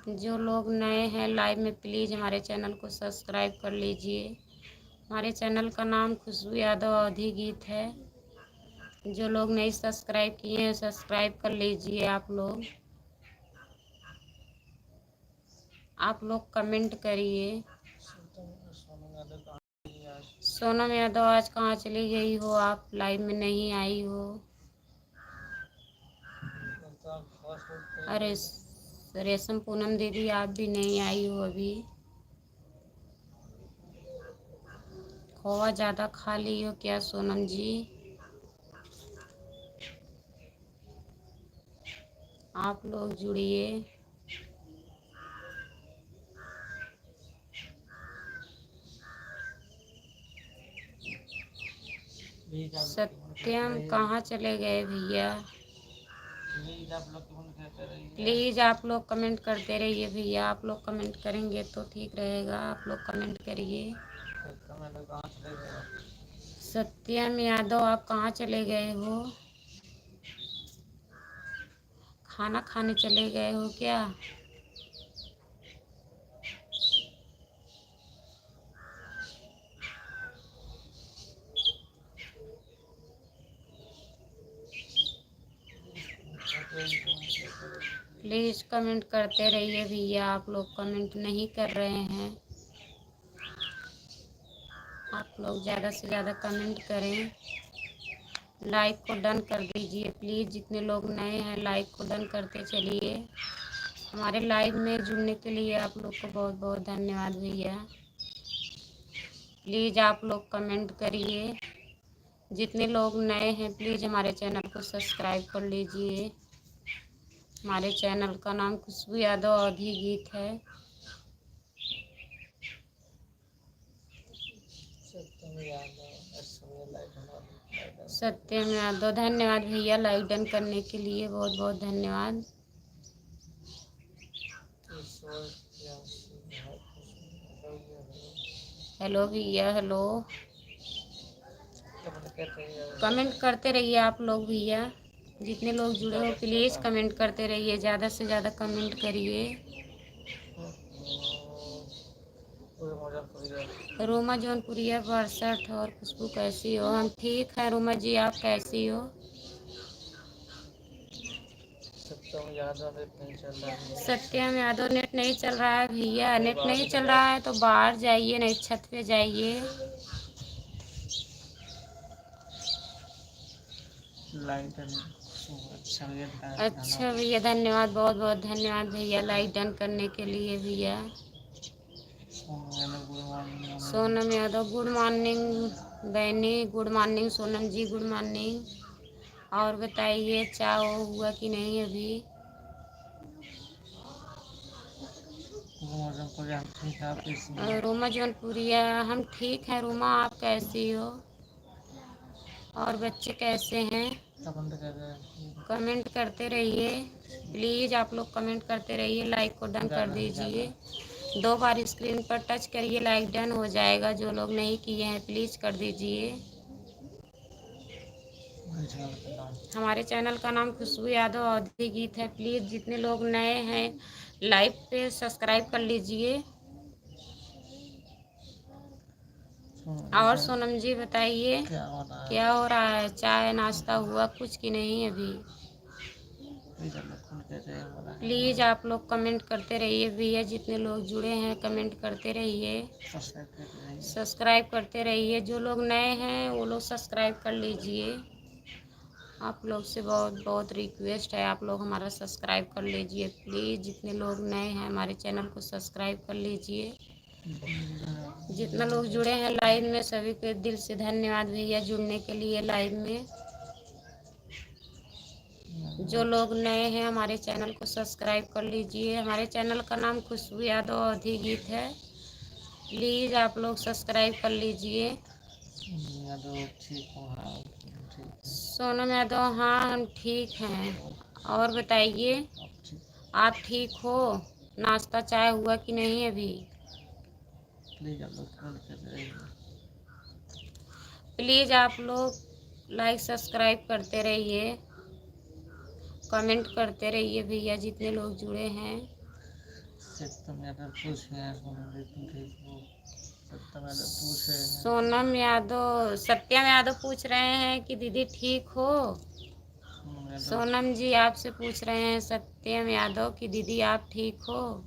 S1: जो लोग नए हैं लाइव में प्लीज़ हमारे चैनल को सब्सक्राइब कर लीजिए। हमारे चैनल का नाम खुशबू यादव अवधी गीत है। जो लोग नहीं सब्सक्राइब किए हैं सब्सक्राइब कर लीजिए। आप लोग कमेंट करिए। सोनम यादव आज कहाँ चली गई हो? आप लाइव में नहीं आई हो। अरे रेशम पूनम दीदी आप भी नहीं आई हो अभी। खोआ ज़्यादा खा ली हो क्या सोनम जी? आप लोग जुड़िए। सत्यम कहाँ चले गए भैया? प्लीज़ आप लोग कमेंट करते रहिए भैया। आप लोग कमेंट करेंगे तो ठीक रहेगा। आप लोग कमेंट करिए। सत्यम यादव आप कहाँ चले गए हो? खाना खाने चले गए हो क्या? प्लीज़ कमेंट करते रहिए भैया। आप लोग कमेंट नहीं कर रहे हैं। आप लोग ज़्यादा से ज़्यादा कमेंट करें। लाइक को डन कर दीजिए प्लीज़। जितने लोग नए हैं लाइक को डन करते चलिए। हमारे लाइव में जुड़ने के लिए आप लोग को बहुत बहुत धन्यवाद भैया। प्लीज़ आप लोग कमेंट करिए। जितने लोग नए हैं प्लीज़ हमारे चैनल को सब्सक्राइब कर लीजिए। हमारे चैनल का नाम खुशबू यादव अवधी गीत है। सत्यम यादव धन्यवाद भैया लाइक डन करने के लिए, बहुत बहुत धन्यवाद। हेलो भैया हेलो। कमेंट करते रहिए आप लोग भैया। जितने लोग जुड़े हो प्लीज़ कमेंट करते रहिए। ज़्यादा से ज़्यादा कमेंट करिए। रोमा जौनपुरिया 62। और खुशबू कैसी हो? हम ठीक है रोमा जी, आप कैसी हो? सत्यम यादव नेट नहीं चल रहा है भैया। नेट नहीं चल रहा है तो बाहर जाइए, नहीं छत पे जाइए। अच्छा भैया धन्यवाद, बहुत बहुत धन्यवाद भैया लाइक डन करने के लिए भैया। सोनम यादव गुड मॉर्निंग बहनी। गुड मॉर्निंग सोनम जी, गुड मॉर्निंग। और बताइए चाय हुआ कि नहीं अभी?
S2: रोमा जौनपुरिया, हम ठीक है, आप कैसी हैं?
S1: रूमा जौनपुरिया, हम ठीक हैं। रूमा, आप कैसी हो? और बच्चे कैसे हैं?
S2: कमेंट कर रहे हैं।
S1: कमेंट करते रहिए प्लीज़, आप लोग कमेंट करते रहिए। लाइक को डन कर दीजिए। 2 बार स्क्रीन पर टच करिए, लाइक डन हो जाएगा। जो लोग नहीं किए हैं प्लीज़ कर दीजिए। हमारे चैनल का नाम खुशबू यादव अवधी गीत है। प्लीज़ जितने लोग नए हैं लाइव पे सब्सक्राइब कर लीजिए। और सोनम जी बताइए क्या हो रहा है? चाय नाश्ता हुआ कुछ कि नहीं अभी? प्लीज़ आप लोग कमेंट करते रहिए भैया, जितने लोग जुड़े हैं कमेंट करते रहिए, सब्सक्राइब करते रहिए। जो लोग नए हैं वो लोग सब्सक्राइब कर लीजिए। आप लोग से बहुत बहुत रिक्वेस्ट है, आप लोग हमारा सब्सक्राइब कर लीजिए प्लीज़। जितने लोग नए हैं हमारे चैनल को सब्सक्राइब कर लीजिए। जितना लोग जुड़े हैं लाइव में सभी को दिल से धन्यवाद भैया जुड़ने के लिए लाइव में। जो लोग नए हैं हमारे चैनल को सब्सक्राइब कर लीजिए। हमारे चैनल का नाम खुशबू यादव अवधी गीत है। प्लीज़ आप लोग सब्सक्राइब कर लीजिए। सोनम यादव, हाँ हम ठीक हैं। और बताइए आप ठीक हो? नाश्ता चाय हुआ कि नहीं अभी? प्लीज़ आप लोग लाइक सब्सक्राइब करते रहिए, कमेंट करते रहिए भैया, जितने लोग जुड़े हैं। सोनम यादव, सत्यम यादव पूछ रहे हैं कि दीदी ठीक हो? सोनम जी आपसे पूछ रहे हैं सत्यम यादव कि दीदी आप ठीक हो?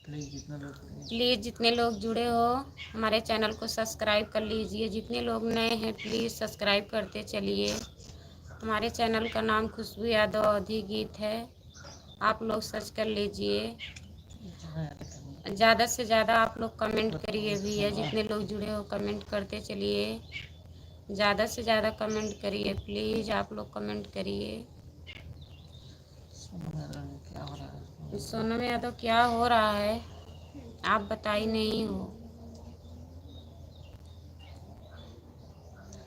S1: प्लीज़ जितने लोग जुड़े हो हमारे चैनल को सब्सक्राइब कर लीजिए। जितने लोग नए हैं प्लीज़ सब्सक्राइब करते चलिए। हमारे चैनल का नाम खुशबू यादव अवधी गीत है। आप लोग सर्च कर लीजिए। ज़्यादा से ज़्यादा आप लोग कमेंट करिए भैया, जितने लोग जुड़े हो कमेंट करते चलिए। ज़्यादा से ज़्यादा कमेंट करिए प्लीज़, आप लोग कमेंट करिए। सोनम यादव क्या हो रहा है आप बताई नहीं हो?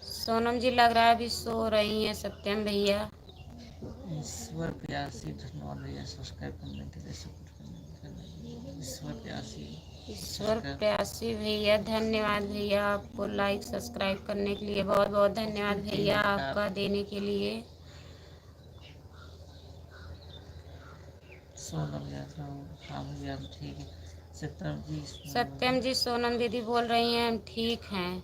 S1: सोनम जी लग रहा है अभी सो रही हैं सत्यम भैया।
S2: ईश्वर प्यासी धन्यवाद भैया सब्सक्राइब करने के लिए, सपोर्ट करने के लिए। ईश्वर
S1: प्यासी भैया धन्यवाद भैया, आपको लाइक सब्सक्राइब करने के लिए बहुत बहुत धन्यवाद भैया आपका देने के लिए।
S2: सोनम यादव, हाँ भैया हम ठीक है।
S1: सत्यम जी सोनम दीदी बोल रही हैं हम ठीक हैं।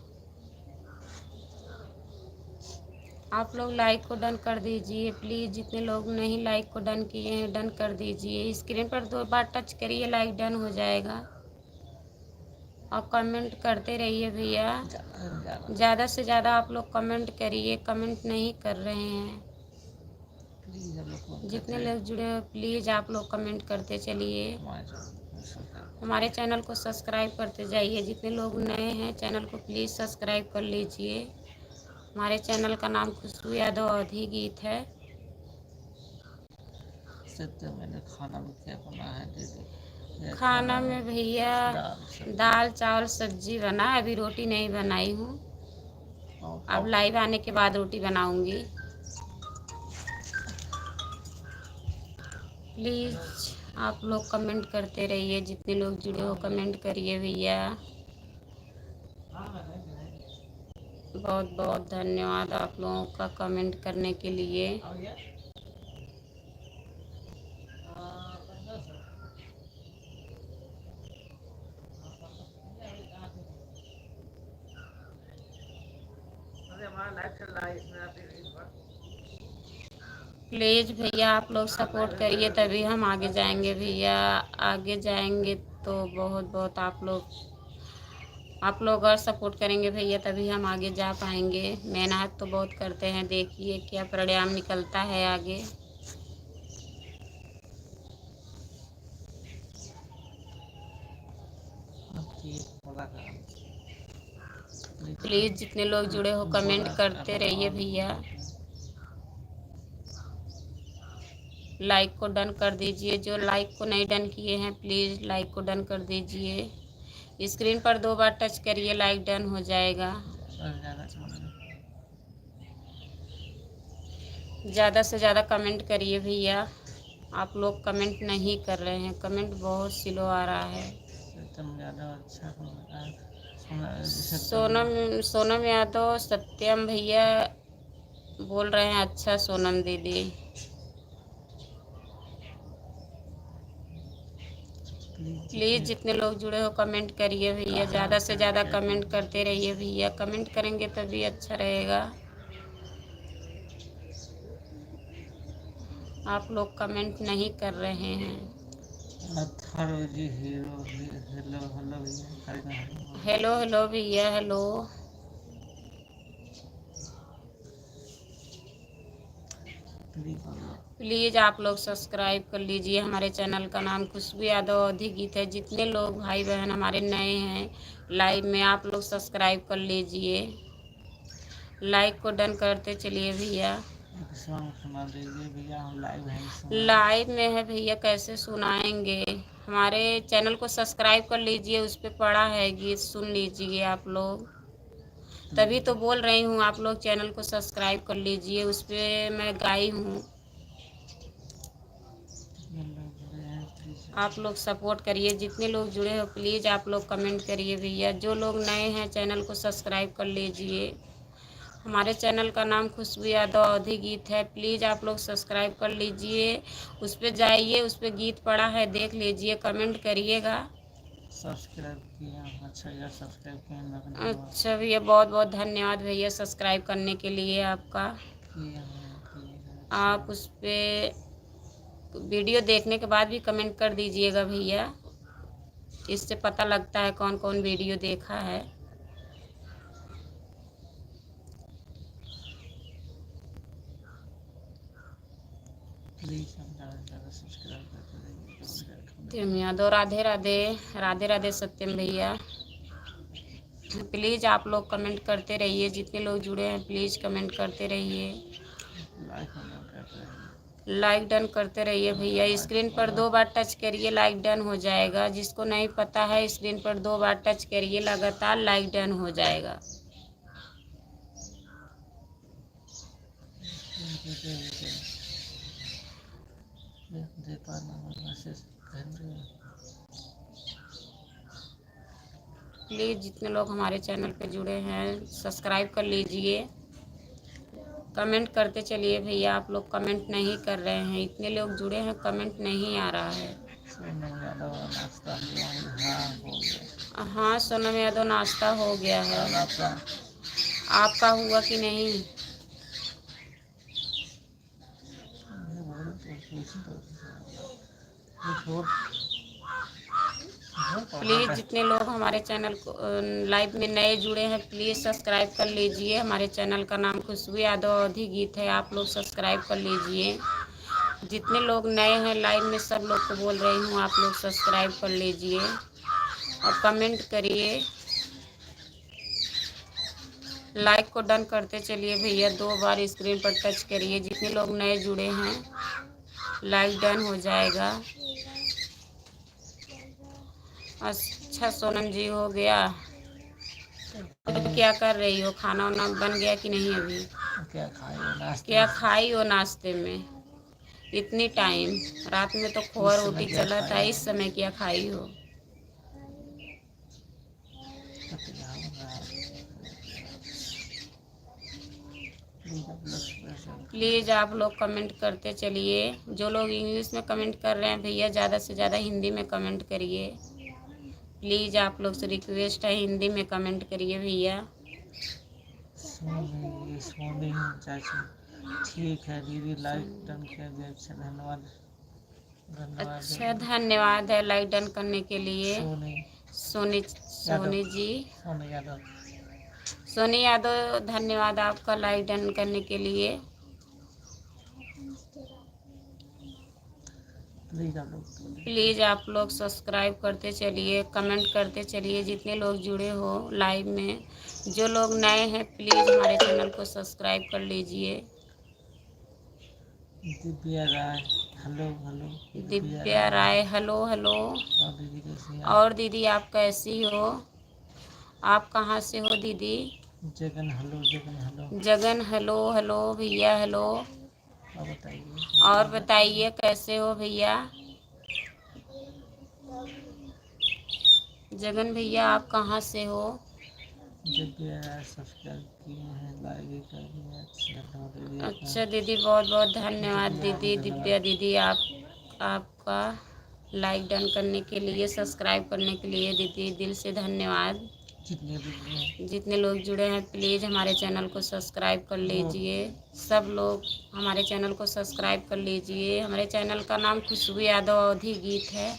S1: आप लोग लाइक को डन कर दीजिए प्लीज़। जितने लोग नहीं लाइक को डन किए हैं डन कर दीजिए। स्क्रीन पर 2 बार टच करिए, लाइक डन हो जाएगा। और कमेंट करते रहिए भैया, ज़्यादा से ज़्यादा आप लोग कमेंट करिए। कमेंट नहीं कर रहे हैं। जितने लोग जुड़े हो प्लीज़ आप लोग कमेंट करते चलिए। हमारे चैनल को सब्सक्राइब करते जाइए। जितने लोग नए हैं चैनल को प्लीज़ सब्सक्राइब कर लीजिए। हमारे चैनल का नाम खुशबू यादव अवधी गीत है।
S2: मैंने खाना में क्या बना है?
S1: खाना में भैया दाल चावल सब्जी बना, अभी रोटी नहीं बनाई हूँ। अब लाइव आने के बाद रोटी बनाऊंगी। प्लीज़ आप लोग कमेंट करते रहिए। जितने लोग जुड़े हो कमेंट करिए भैया। बहुत बहुत धन्यवाद आप लोगों का कमेंट करने के लिए। प्लीज़ भैया आप लोग सपोर्ट करिए तभी हम आगे जाएंगे भैया। आगे जाएंगे तो बहुत बहुत आप लोग और सपोर्ट करेंगे भैया तभी हम आगे जा पाएंगे। मेहनत तो बहुत करते हैं, देखिए क्या परिणाम निकलता है आगे। प्लीज़ जितने लोग जुड़े हो कमेंट करते रहिए भैया। लाइक को डन कर दीजिए। जो लाइक को नहीं डन किए हैं प्लीज़ लाइक को डन कर दीजिए। स्क्रीन पर 2 बार टच करिए, लाइक डन हो जाएगा। ज़्यादा से ज़्यादा कमेंट करिए भैया, आप लोग कमेंट नहीं कर रहे हैं, कमेंट बहुत स्लो आ रहा है। सोनम यादव सत्यम भैया बोल रहे हैं अच्छा सोनम दीदी। प्लीज़ जितने लोग जुड़े हो कमेंट करिए भैया, ज़्यादा से ज़्यादा कमेंट करते रहिए भैया, कमेंट करेंगे तभी अच्छा रहेगा। आप लोग कमेंट नहीं कर रहे हैं। हेलो हेलो भैया, हेलो। प्लीज़ आप लोग सब्सक्राइब कर लीजिए। हमारे चैनल का नाम खुशबू यादव अवधी गीत है। जितने लोग भाई बहन हमारे नए हैं लाइव में, आप लोग सब्सक्राइब कर लीजिए, लाइक को डन करते चलिए भैया। लाइव में है भैया, कैसे सुनाएंगे? हमारे चैनल को सब्सक्राइब कर लीजिए, उस पर पड़ा है गीत, सुन लीजिए आप लोग। तभी तो बोल रही हूँ आप लोग चैनल को सब्सक्राइब कर लीजिए, उस पर मैं गाई हूँ। आप लोग सपोर्ट करिए, जितने लोग जुड़े हो प्लीज़ आप लोग कमेंट करिए भैया। जो लोग नए हैं चैनल को सब्सक्राइब कर लीजिए। हमारे चैनल का नाम खुशबू यादव अवधी गीत है, प्लीज़ आप लोग सब्सक्राइब कर लीजिए। उस पर जाइए, उस पर गीत पड़ा है, देख लीजिए, कमेंट करिएगा। सब्सक्राइब किया, अच्छा भैया, बहुत बहुत धन्यवाद भैया सब्सक्राइब करने के लिए आपका। आप उस पर वीडियो देखने के बाद भी कमेंट कर दीजिएगा भैया, इससे पता लगता है कौन कौन वीडियो देखा है। सत्यम यादव, राधे राधे, राधे राधे सत्यम भैया। प्लीज़ आप लोग कमेंट करते रहिए, जितने लोग जुड़े हैं प्लीज़ कमेंट करते रहिए, लाइक डन करते रहिए भैया। स्क्रीन पर 2 बार टच करिए, लाइक डन हो जाएगा। जिसको नहीं पता है स्क्रीन पर 2 बार टच करिए, लगातार लाइक डन हो जाएगा। प्लीज़ जितने लोग हमारे चैनल पे जुड़े हैं सब्सक्राइब कर लीजिए, कमेंट करते चलिए भैया। आप लोग कमेंट नहीं कर रहे हैं, इतने लोग जुड़े हैं कमेंट नहीं आ रहा है। हाँ सोनम यादव नाश्ता हो गया है, आपका हुआ कि नहीं? प्लीज़ जितने लोग हमारे चैनल को लाइव में नए जुड़े हैं प्लीज़ सब्सक्राइब कर लीजिए। हमारे चैनल का नाम खुशबू यादव अवधी गीत है, आप लोग सब्सक्राइब कर लीजिए। जितने लोग नए हैं लाइव में सब लोग को बोल रही हूँ आप लोग सब्सक्राइब कर लीजिए और कमेंट करिए, लाइक को डन करते चलिए भैया। 2 बार स्क्रीन पर टच करिए, जितने लोग नए जुड़े हैं लाइक डन हो जाएगा। अच्छा सोनम जी हो गया, क्या कर रही हो? खाना वाना बन गया कि नहीं अभी? क्या खाई हो नाश्ते में इतनी टाइम? रात में तो खोआ रोटी चला था, इस समय क्या खाई हो? प्लीज़ आप लोग कमेंट करते चलिए। जो लोग इंग्लिश में कमेंट कर रहे हैं भैया ज़्यादा से ज़्यादा हिंदी में कमेंट करिए। प्लीज़ आप लोग से रिक्वेस्ट है, हिंदी में कमेंट करिए भैया। ठीक है दीदी, लाइक डन कर दिया, अच्छा धन्यवाद। अच्छा धन्यवाद है लाइक डन करने के लिए। सोनी जी, सोनी यादव धन्यवाद आपका लाइक डन करने के लिए। प्लीज़ आप लोग सब्सक्राइब करते चलिए, कमेंट करते चलिए, जितने लोग जुड़े हो लाइव में। जो लोग नए हैं प्लीज़ हमारे चैनल को सब्सक्राइब कर लीजिए। दिव्या राय,
S2: हेलो हेलो।
S1: दिव्या राय हेलो हेलो।
S2: और दीदी कैसी हैं आप?
S1: और दीदी आप कैसी हो? आप कहाँ से हो दीदी?
S2: Jagan hello, Jagan hello.
S1: Jagan hello hello भैया हेलो।
S2: और बताइए।
S1: और बताइए कैसे हो भैया? जगन भैया आप कहाँ से हो?
S2: दिव्या सब्सक्राइब किए हैं, लाइक भी कर दिए हैं। अच्छा धन्यवाद दीदी आपका।
S1: अच्छा दीदी बहुत बहुत धन्यवाद
S2: दिव्या
S1: दीदी।
S2: धन्यवाद।
S1: दिव्या दीदी आपका लाइक डन करने के लिए, सब्सक्राइब करने के लिए दीदी दिल से धन्यवाद। जितने लोग जुड़े हैं प्लीज़ हमारे चैनल को सब्सक्राइब कर लीजिए। सब लोग हमारे चैनल को सब्सक्राइब कर लीजिए। हमारे चैनल का नाम खुशबू यादव अवधी गीत है।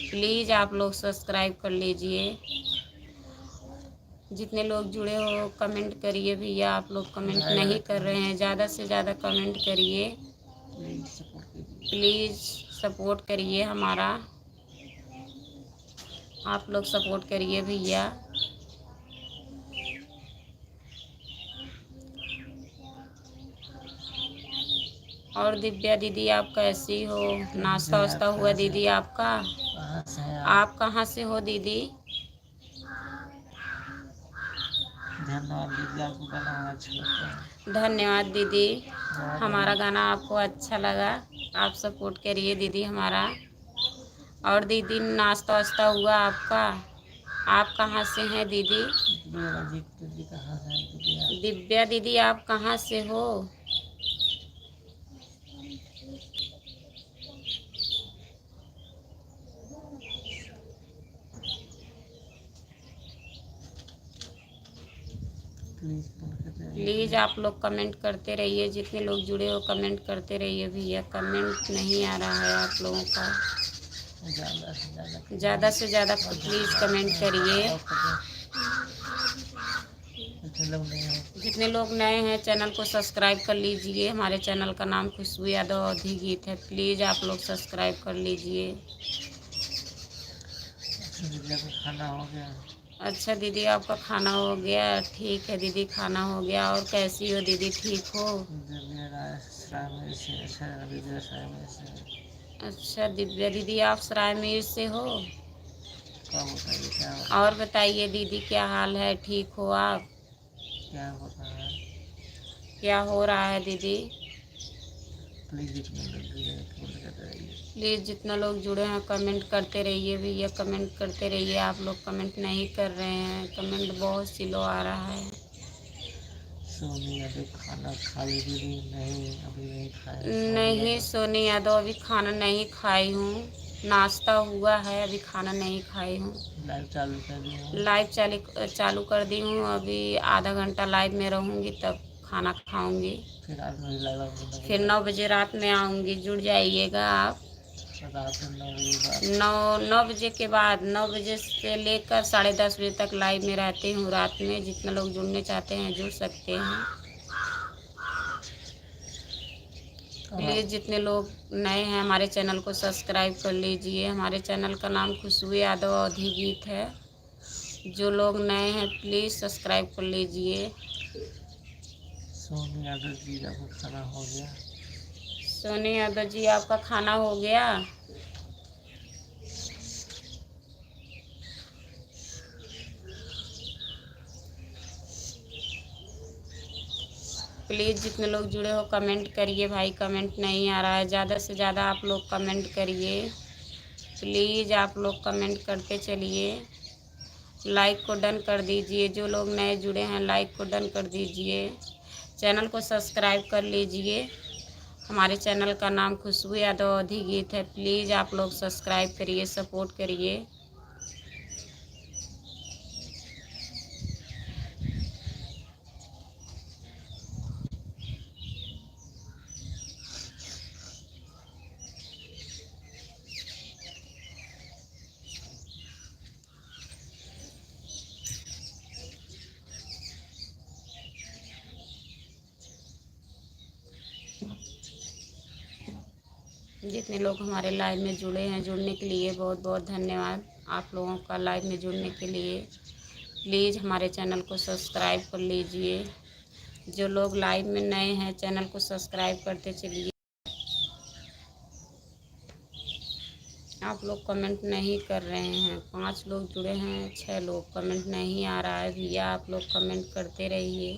S1: प्लीज़ आप लोग सब्सक्राइब कर लीजिए। जितने लोग जुड़े हो कमेंट करिए भैया। आप लोग कमेंट नहीं कर रहे हैं, ज़्यादा से ज़्यादा कमेंट करिए। प्लीज़ सपोर्ट करिए हमारा। आप लोग सपोर्ट करिए भैया। और दिव्या दीदी आप कैसी हो? नाश्ता वास्ता हुआ दीदी आपका? आप कहाँ से हो दीदी?
S2: धन्यवाद दीदी, आपको गाना अच्छा लगता है।
S1: धन्यवाद दीदी, हमारा गाना आपको अच्छा लगा। आप सपोर्ट करिए दीदी हमारा। और दीदी नाश्ता वास्ता हुआ आपका? आप कहाँ से हैं दीदी? दिव्या दीदी आप कहाँ से हो? प्लीज़ आप लोग कमेंट करते रहिए। जितने लोग जुड़े हो कमेंट करते रहिए भैया। कमेंट नहीं आ रहा है आप लोगों का। ज़्यादा से ज़्यादा प्लीज़ कमेंट करिए। जितने लोग नए हैं चैनल को सब्सक्राइब कर लीजिए। हमारे चैनल का नाम खुशबू यादव अवधी गीत है। प्लीज़ आप लोग सब्सक्राइब कर लीजिए।
S2: खाना हो गया? अच्छा
S1: दीदी आपका खाना हो गया? ठीक है दीदी खाना हो गया। और कैसी हो दीदी, ठीक हो? अच्छा दिव्या दीदी आप सरायमीर से हो? और बताइए दीदी क्या हाल है, ठीक हो आप?
S2: क्या हो रहा है?
S1: क्या हो रहा है दीदी? प्लीज़ जितना लोग जुड़े हैं कमेंट करते रहिए भैया। कमेंट करते रहिए। आप लोग कमेंट नहीं कर रहे हैं। कमेंट बहुत स्लो आ रहा है।
S2: सोनी यादव खाना खा ली दीदी? नहीं अभी नहीं खाया।
S1: नहीं सोनी यादव अभी खाना नहीं खाई हूँ। नाश्ता हुआ है, अभी खाना नहीं खाई हूँ।
S2: लाइव चालू कर दी हूँ।
S1: लाइव चालू कर दी हूँ। अभी आधा घंटा लाइव में रहूँगी तब खाना खाऊंगी। फिर 9 बजे रात में आऊँगी। जुड़ जाइएगा आप।
S2: रात में 9 बजे बाद?
S1: 9 बजे के बाद 9 बजे से लेकर 10:30 बजे तक लाइव में रहती हूँ रात में। जितने लोग जुड़ने चाहते हैं जुड़ सकते हैं। प्लीज़ जितने लोग नए हैं हमारे चैनल को सब्सक्राइब कर लीजिए। हमारे चैनल का नाम खुशबू यादव अवधी गीत है। जो लोग नए हैं प्लीज़ सब्सक्राइब कर लीजिए।
S2: सोनी यादव जी आपका खाना हो गया?
S1: सोनी यादव जी आपका खाना हो गया? प्लीज़ जितने लोग जुड़े हो कमेंट करिए भाई। कमेंट नहीं आ रहा है। ज़्यादा से ज़्यादा आप लोग कमेंट करिए। प्लीज़ आप लोग कमेंट करते चलिए। लाइक को डन कर दीजिए। जो लोग नए जुड़े हैं लाइक को डन कर दीजिए। चैनल को सब्सक्राइब कर लीजिए। हमारे चैनल का नाम खुशबू यादव अवधी गीत है। प्लीज़ आप लोग सब्सक्राइब करिए, सपोर्ट करिए। जितने लोग हमारे लाइव में जुड़े हैं जुड़ने के लिए बहुत बहुत धन्यवाद। आप लोगों का लाइव में जुड़ने के लिए। प्लीज़ हमारे चैनल को सब्सक्राइब कर लीजिए। जो लोग लाइव में नए हैं चैनल को सब्सक्राइब करते चलिए। आप लोग कमेंट नहीं कर रहे हैं। 5 लोग जुड़े हैं, 6 लोग कमेंट नहीं आ रहा है भैया, आप लोग कमेंट करते रहिए।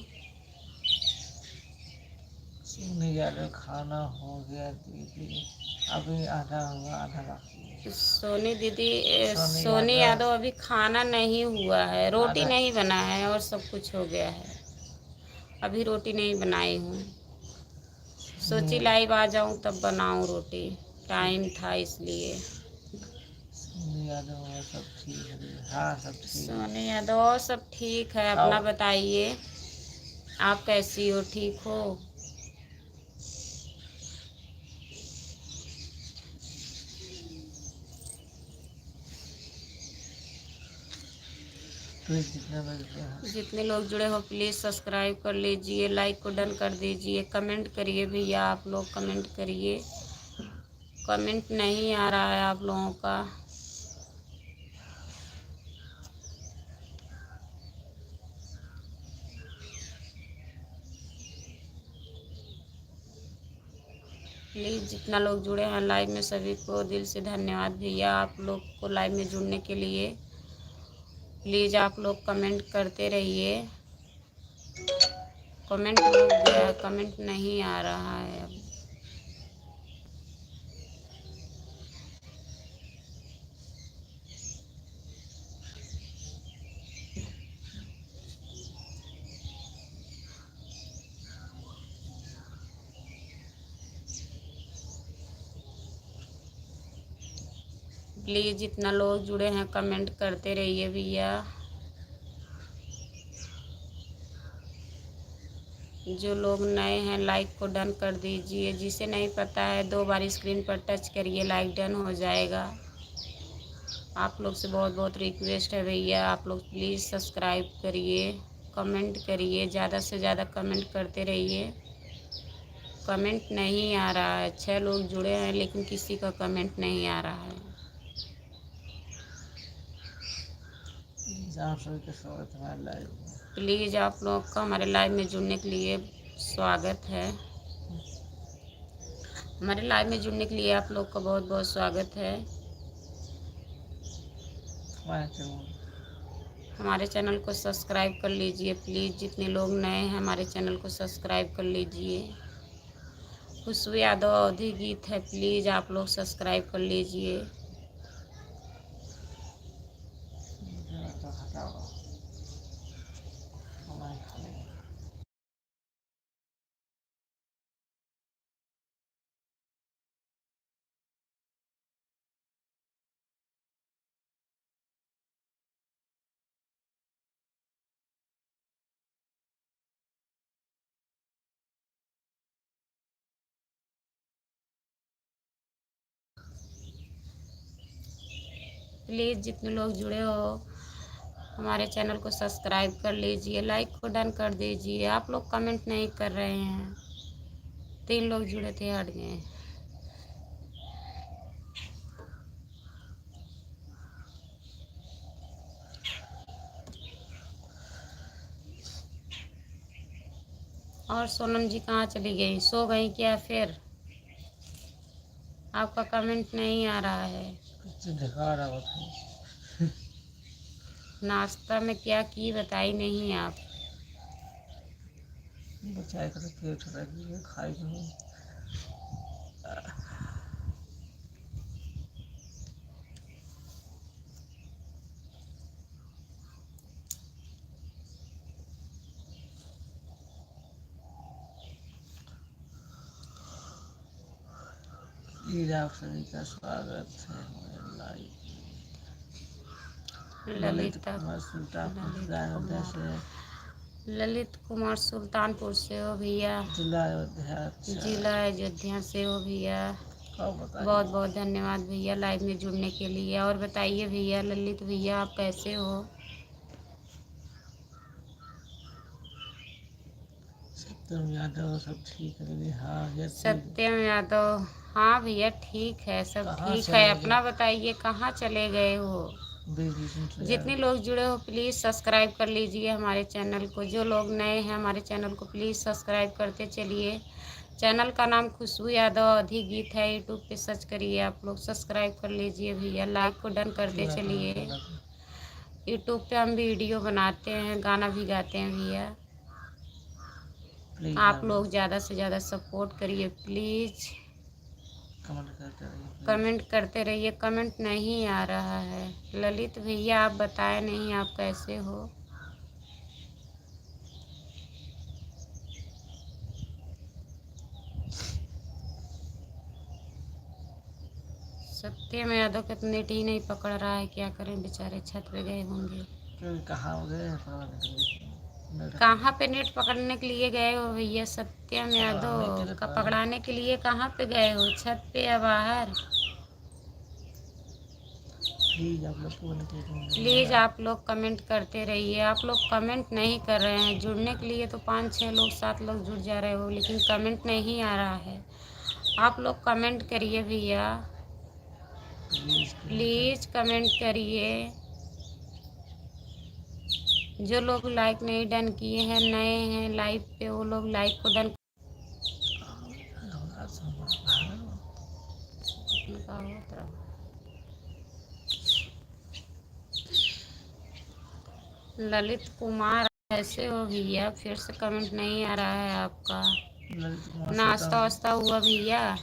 S2: सोनी यादव खाना हो गया दीदी, अभी आधा हुआ आधा बाकी है।
S1: सोनी दीदी
S2: सोनी
S1: सोनी
S2: यादव
S1: यादव अभी खाना नहीं हुआ है, रोटी
S2: आधा
S1: नहीं बना है और सब कुछ हो गया है। अभी रोटी नहीं बनाई हूँ, सोची लाइव आ जाऊँ तब बनाऊँ रोटी, टाइम था इसलिए।
S2: सोनी यादव और सब ठीक है। हाँ सब ठीक।
S1: सोनी यादव और सब ठीक है, अपना
S2: आओ।
S1: बताइए आप कैसी हो, ठीक हो?
S2: प्लीज जितने बजे हैं
S1: जितने लोग जुड़े हो प्लीज़ सब्सक्राइब कर लीजिए, लाइक को डन कर दीजिए, कमेंट करिए भैया, आप लोग कमेंट करिए। कमेंट नहीं आ रहा है आप लोगों का। प्लीज़ जितना लोग जुड़े हैं लाइव में सभी को दिल से धन्यवाद भैया, आप लोग को लाइव में जुड़ने के लिए। प्लीज़ आप लोग कमेंट करते रहिए। कमेंट हो गया, कमेंट नहीं आ रहा है अब। प्लीज़ जितना लोग जुड़े हैं कमेंट करते रहिए भैया। जो लोग नए हैं लाइक को डन कर दीजिए, जिसे नहीं पता है 2 बार स्क्रीन पर टच करिए, लाइक डन हो जाएगा। आप लोग से बहुत बहुत रिक्वेस्ट है भैया, आप लोग प्लीज़ सब्सक्राइब करिए, कमेंट करिए, ज़्यादा से ज़्यादा कमेंट करते रहिए। कमेंट नहीं आ रहा है, 6 लोग जुड़े हैं लेकिन किसी का कमेंट नहीं आ रहा है।
S2: आप सभी का स्वागत है हमारे लाइव में।
S1: प्लीज़ आप लोग का हमारे लाइव में जुड़ने के लिए स्वागत है। हमारे लाइव में जुड़ने के लिए आप लोग का बहुत बहुत स्वागत है। हमारे चैनल को सब्सक्राइब कर लीजिए प्लीज़, जितने लोग नए हैं हमारे चैनल को सब्सक्राइब कर लीजिए। खुशबू यादव अवधी गीत है, प्लीज़ आप लोग सब्सक्राइब कर लीजिए। प्लीज़ जितने लोग जुड़े हो हमारे चैनल को सब्सक्राइब कर लीजिए, लाइक को डन कर दीजिए। आप लोग कमेंट नहीं कर रहे हैं, 3 लोग जुड़े थे हट गए। और सोनम जी कहाँ चली गई, सो गई क्या फिर? आपका कमेंट नहीं आ रहा है।
S2: दिखा रहा था।
S1: नाश्ता में क्या की बताई नहीं आप?
S2: बचाए कर पेट रखिए खाई करो। आप सभी का स्वागत है हमारे लाइव। ललित कुमार सुल्तानपुर से।
S1: ललित कुमार सुल्तानपुर से हो भैया,
S2: जिला अयोध्या।
S1: जिला अयोध्या से हो भैया। बहुत बहुत धन्यवाद भैया लाइव में जुड़ने के लिए। और बताइए भैया, ललित भैया आप कैसे हो?
S2: सत्यम यादव सब ठीक है? हाँ
S1: सत्यम यादव, हाँ भैया ठीक है, सब ठीक है। अपना बताइए कहाँ चले गए हो? जितने लोग जुड़े हो प्लीज़ सब्सक्राइब कर लीजिए हमारे चैनल को। जो लोग नए हैं हमारे चैनल को प्लीज़ सब्सक्राइब करते चलिए, चैनल का नाम खुशबू यादव अधिक गीत है। यूट्यूब पे सर्च करिए, आप लोग सब्सक्राइब कर लीजिए भैया, लाइक को डन करते चलिए। यूट्यूब पे हम वीडियो बनाते हैं, गाना भी गाते हैं भैया। आप लोग ज़्यादा से ज़्यादा सपोर्ट करिए प्लीज़। कमेंट करते रहिए। कमेंट नहीं आ रहा है। ललित भैया आप बताएं नहीं, आप कैसे हो? सत्यम यादव का नेट ही नहीं पकड़ रहा है, क्या करें बेचारे, छत पे गए होंगे। कहाँ पे नेट पकड़ने के लिए गए हो भैया? सत्यम यादव का पकड़ाने के लिए कहाँ पे गए हो? छत पे या बाहर? प्लीज़ आप लोग कमेंट करते रहिए। आप लोग कमेंट नहीं कर रहे हैं। जुड़ने के लिए तो 5-6 लोग 7 लोग जुड़ जा रहे हो, लेकिन कमेंट नहीं आ रहा है। आप लोग कमेंट करिए भैया, प्लीज़ कमेंट करिए। जो लोग लाइक नहीं डन किए हैं, नए हैं लाइव पे, वो लोग लाइक को डन। ललित कुमार ऐसे हो भैया? फिर से कमेंट नहीं आ रहा है आपका। नाश्ता वास्ता हुआ भैया?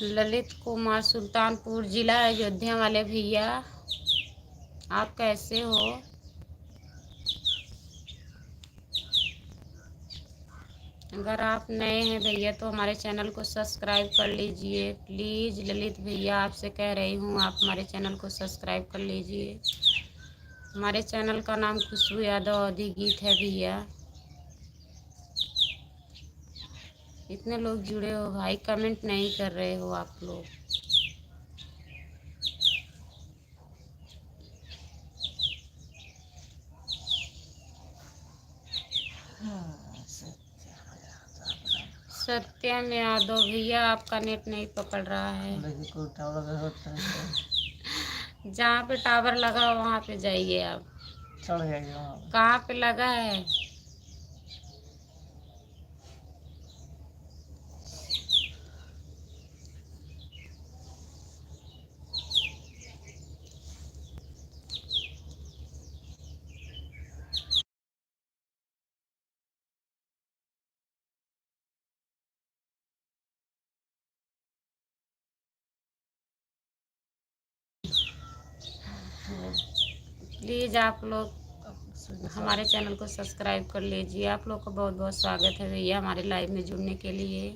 S1: ललित कुमार सुल्तानपुर जिला अयोध्या वाले भैया, आप कैसे हो? अगर आप नए हैं भैया तो हमारे चैनल को सब्सक्राइब कर लीजिए प्लीज़। ललित भैया आपसे कह रही हूँ, आप हमारे चैनल को सब्सक्राइब कर लीजिए। हमारे चैनल का नाम खुशबू यादव अधिक गीत है भैया। इतने लोग जुड़े हो भाई, कमेंट नहीं कर रहे हो आप लोग। सत्यम यादव भैया आपका नेट नहीं पकड़ रहा है। जहाँ पे टावर लगा हो वहाँ पे जाइए आप। कहाँ पे लगा है? प्लीज़ आप लोग हमारे चैनल को सब्सक्राइब कर लीजिए। आप लोग का बहुत बहुत स्वागत है भैया हमारे लाइव में जुड़ने के लिए।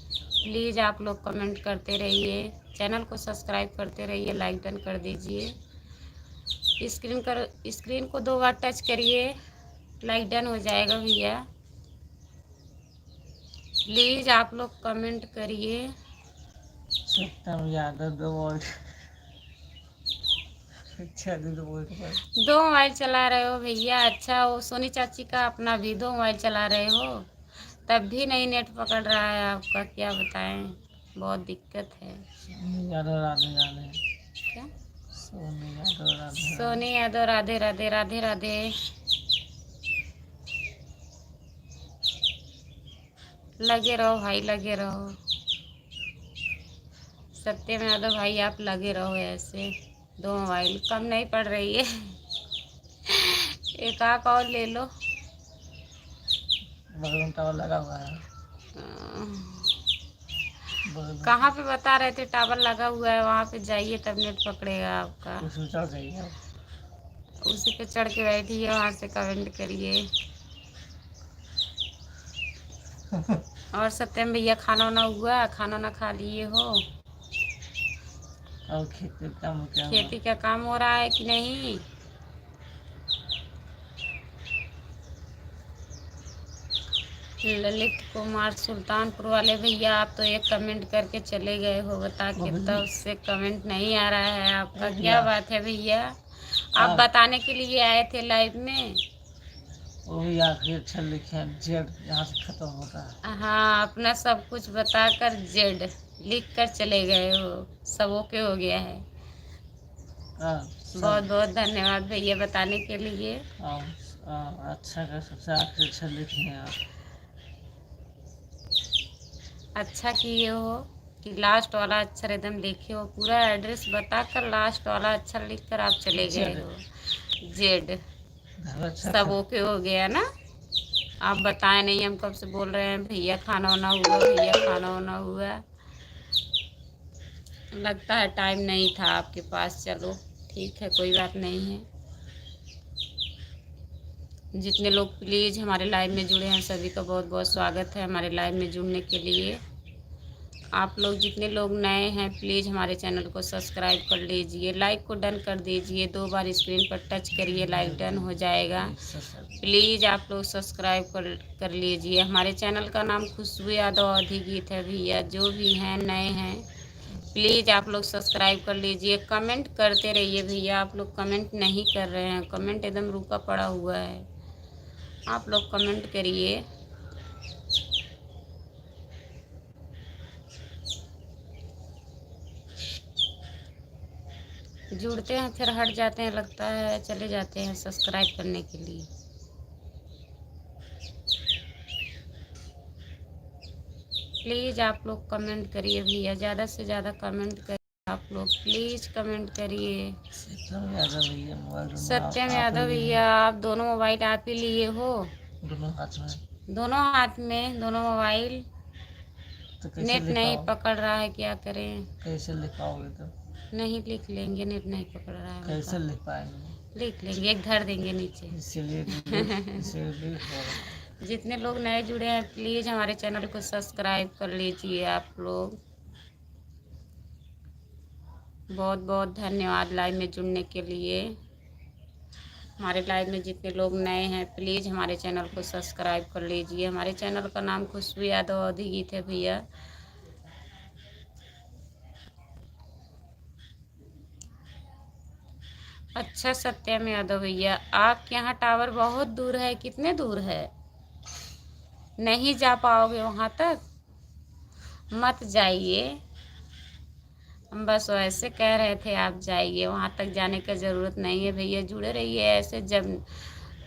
S1: प्लीज़ आप लोग कमेंट करते रहिए, चैनल को सब्सक्राइब करते रहिए, लाइक डन कर दीजिए। स्क्रीन को 2 बार टच करिए, लाइक डन हो जाएगा भैया। प्लीज़ आप लोग कमेंट करिए।
S2: सत्यम यादव
S1: 2 मोबाइल चला रहे हो भैया? अच्छा, वो सोनी चाची का अपना भी 2 मोबाइल चला रहे हो, तब भी नहीं नेट पकड़ रहा है आपका, क्या बताएं, बहुत दिक्कत है। क्या? सोनी यादव राधे राधे राधे राधे। लगे रहो भाई, लगे रहो। सत्यम यादव भाई आप लगे रहो ऐसे। 2 मोबाइल कम नहीं पड़ रही है। एक आक और ले लो।
S2: टावर लगा हुआ है।
S1: कहाँ पे बता रहे थे टावर लगा हुआ है? वहाँ पे जाइए तब नेट पकड़ेगा आपका। उसी पे चढ़ के बैठिए, वहाँ से कमेंट करिए। और सत्यम भैया खाना वाना हुआ? खाना ना खा लिए हो?
S2: और खेती
S1: का काम हो रहा है कि नहीं? ललित कुमार सुल्तानपुर वाले भैया आप तो एक कमेंट करके चले गए हो, बता के तब से कमेंट नहीं आ रहा है आपका, क्या बात है भैया? आप बताने के लिए आए थे लाइव में।
S2: वो भी आखिरी अक्षर लिखे जेड यहाँ से खत्म होता है।
S1: हाँ, अपना सब कुछ बताकर जेड लिख कर चले गए हो, सब ओके हो गया है। बहुत बहुत धन्यवाद भैया बताने के लिए।
S2: अच्छा का सबसे आखिरी अक्षर लिखे हैं आप।
S1: अच्छा किए हो कि लास्ट वाला अक्षर एकदम लिखे हो, पूरा एड्रेस बताकर लास्ट वाला अक्षर लिख कर आप चले गए
S2: जेड
S1: हो। जेड।
S2: घर अच्छा
S1: सब
S2: था।
S1: ओके हो गया ना? आप बताए नहीं, हम कब से बोल रहे हैं भैया खाना वाना हुआ, भैया खाना वाना हुआ। लगता है टाइम नहीं था आपके पास। चलो ठीक है, कोई बात नहीं है। जितने लोग प्लीज़ हमारे लाइव में जुड़े हैं सभी का बहुत बहुत स्वागत है हमारे लाइव में जुड़ने के लिए। आप लोग जितने लोग नए हैं प्लीज़ हमारे चैनल को सब्सक्राइब कर लीजिए, लाइक को डन कर दीजिए, 2 बार स्क्रीन पर टच करिए, लाइक डन हो जाएगा। प्लीज़ आप लोग सब्सक्राइब कर लीजिए। हमारे चैनल का नाम खुशबू यादव अवधी गीत है भैया। जो भी हैं नए हैं प्लीज़ आप लोग सब्सक्राइब कर लीजिए, कमेंट करते रहिए भैया। आप लोग कमेंट नहीं कर रहे हैं, कमेंट एकदम रुका पड़ा हुआ है। आप लोग कमेंट करिए। जुड़ते हैं फिर हट जाते हैं, लगता है चले जाते हैं सब्सक्राइब करने के लिए। प्लीज़ आप लोग कमेंट करिए भैया, ज़्यादा से ज़्यादा कमेंट करिए। आप लोग प्लीज़ कमेंट करिए।
S2: सत्यम यादव भैया मोबाइल
S1: सत्यम
S2: आप
S1: यादव
S2: लिए
S1: भैया, आप दोनों मोबाइल आप ही लिए हो?
S2: दोनों हाथ में।
S1: दोनों हाथ में दोनों मोबाइल।
S2: तो कैसे
S1: नेट नहीं
S2: लिखाओ?
S1: पकड़ रहा है, क्या करें?
S2: कैसे लिखाओगे तो?
S1: नहीं लिख लेंगे, नेट नहीं पकड़ रहा है
S2: कैसे
S1: उनका।
S2: लिख पाएंगे?
S1: लिख लेंगे, एक धर देंगे नीचे।
S2: इसीलिए इसीलिए हो रहा
S1: जितने लोग नए जुड़े हैं प्लीज़ हमारे चैनल को सब्सक्राइब कर लीजिए आप लोग। बहुत बहुत धन्यवाद लाइव में जुड़ने के लिए। हमारे लाइव में जितने लोग नए हैं प्लीज़ हमारे चैनल को सब्सक्राइब कर लीजिए। हमारे चैनल का नाम खुशबू यादव अवधी गीत है भैया। अच्छा सत्यम यादव भैया, आपके यहाँ टावर बहुत दूर है, कितने दूर है? नहीं जा पाओगे वहाँ तक? मत जाइए, हम बस वैसे कह रहे थे आप जाइए, वहाँ तक जाने का ज़रूरत नहीं है भैया। जुड़े रहिए ऐसे, जब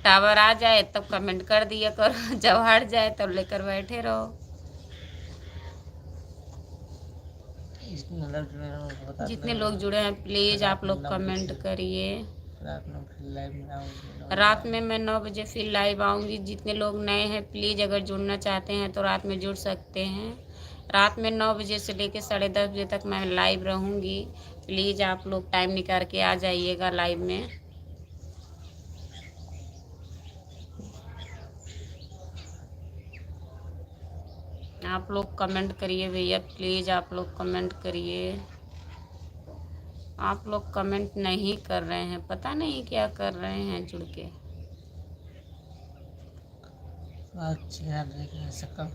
S1: टावर आ जाए तब कमेंट कर दिया करो, जब हट जाए तब लेकर बैठे रहो। जितने लोग जुड़े हैं प्लीज़ आप लोग कमेंट करिए। रात में मैं 9 बजे फिर लाइव आऊँगी। जितने लोग नए हैं प्लीज़ अगर जुड़ना चाहते हैं तो रात में जुड़ सकते हैं। रात में 9 बजे से लेकर 10:30 बजे तक मैं लाइव रहूँगी। प्लीज़ आप लोग टाइम निकाल के आ जाइएगा लाइव में। आप लोग कमेंट करिए भैया, प्लीज़ आप लोग कमेंट करिए। आप लोग कमेंट नहीं कर रहे हैं, पता नहीं क्या कर रहे हैं जुड़ के।
S2: अच्छा देखने सकल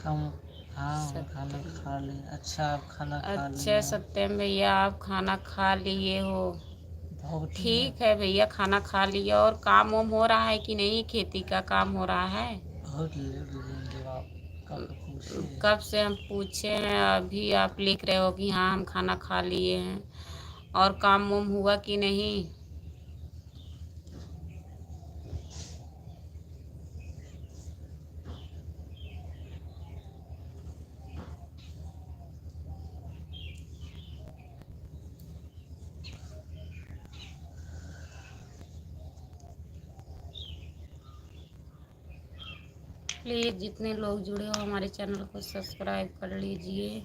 S2: हम। हाँ खाना खा लिए। अच्छा आप खाना खा लिए?
S1: अच्छा सत्यम भैया, आप खाना खा लिए हो? ठीक है भैया, खाना खा लिया। और काम वाम हो रहा है कि नहीं? खेती का काम हो रहा है?
S2: बहुत लेट आप
S1: कब से हम पूछे हैं, अभी आप लिख रहे हो कि हाँ हम खाना खा लिए हैं। और काम वाम हुआ कि नहीं? प्लीज़ जितने लोग जुड़े हो हमारे चैनल को सब्सक्राइब कर लीजिए।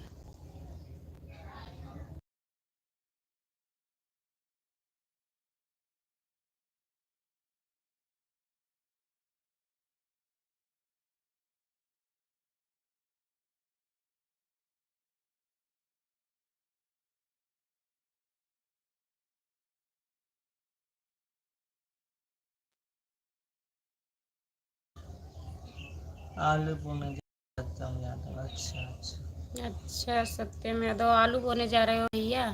S2: आलू बोने जाता हूँ यादव। अच्छा अच्छा।
S1: अच्छा सत्यम यादव, आलू बोने जा रहे हो भैया?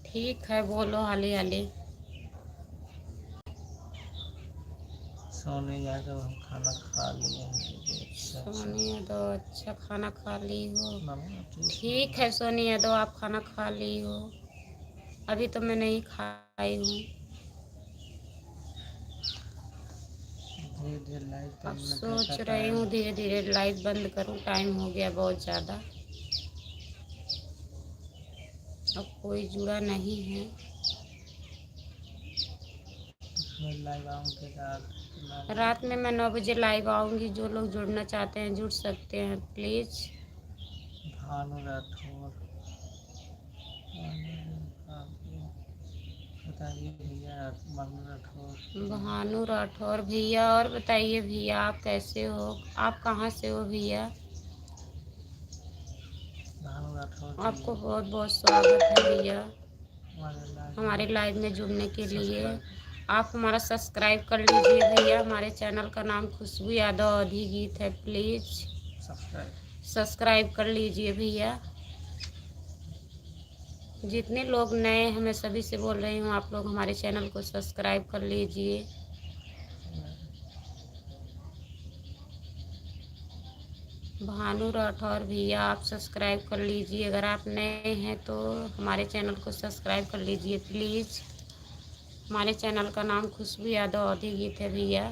S1: ठीक है, बोलो हाली हाली।
S2: सोने यादव हम खाना खा लिए हैं। अच्छा
S1: सोनी यादव, अच्छा खाना खा ली हो?
S2: अच्छा।
S1: ठीक है सोनी यादव, आप खाना खा ली हो? अभी तो मैं नहीं खाई हूँ।
S2: धीरे लाइव
S1: अब
S2: बंद करता
S1: सोच रही
S2: है।
S1: हूँ धीरे धीरे लाइव बंद करूँ, टाइम हो गया बहुत ज़्यादा, अब कोई जुड़ा नहीं है।
S2: उसमें लाइव आऊँगी
S1: रात में मैं 9 बजे लाइव आऊँगी, जो लोग जुड़ना चाहते हैं जुड़ सकते हैं प्लीज़।
S2: भानु राठौर बताइए भैया। भानु राठौर
S1: भानु राठौर भैया, और बताइए भैया आप कैसे हो, आप कहाँ से हो भैया?
S2: भानु राठौर
S1: आपको बहुत बहुत स्वागत है भैया
S2: हमारे
S1: हमारे लाइव में जुड़ने के लिए।
S2: सब्सक्राइब
S1: आप हमारा सब्सक्राइब कर लीजिए भैया। हमारे चैनल का नाम खुशबू यादव अवधी गीत है, प्लीज़ सब्सक्राइब कर लीजिए भैया। जितने लोग नए हैं मैं सभी से बोल रही हूँ, आप लोग हमारे चैनल को सब्सक्राइब कर लीजिए। भानु राठौर भैया आप सब्सक्राइब कर लीजिए, अगर आप नए हैं तो हमारे चैनल को सब्सक्राइब कर लीजिए प्लीज़। हमारे चैनल का नाम खुशबू यादव अवधी गीत है भैया।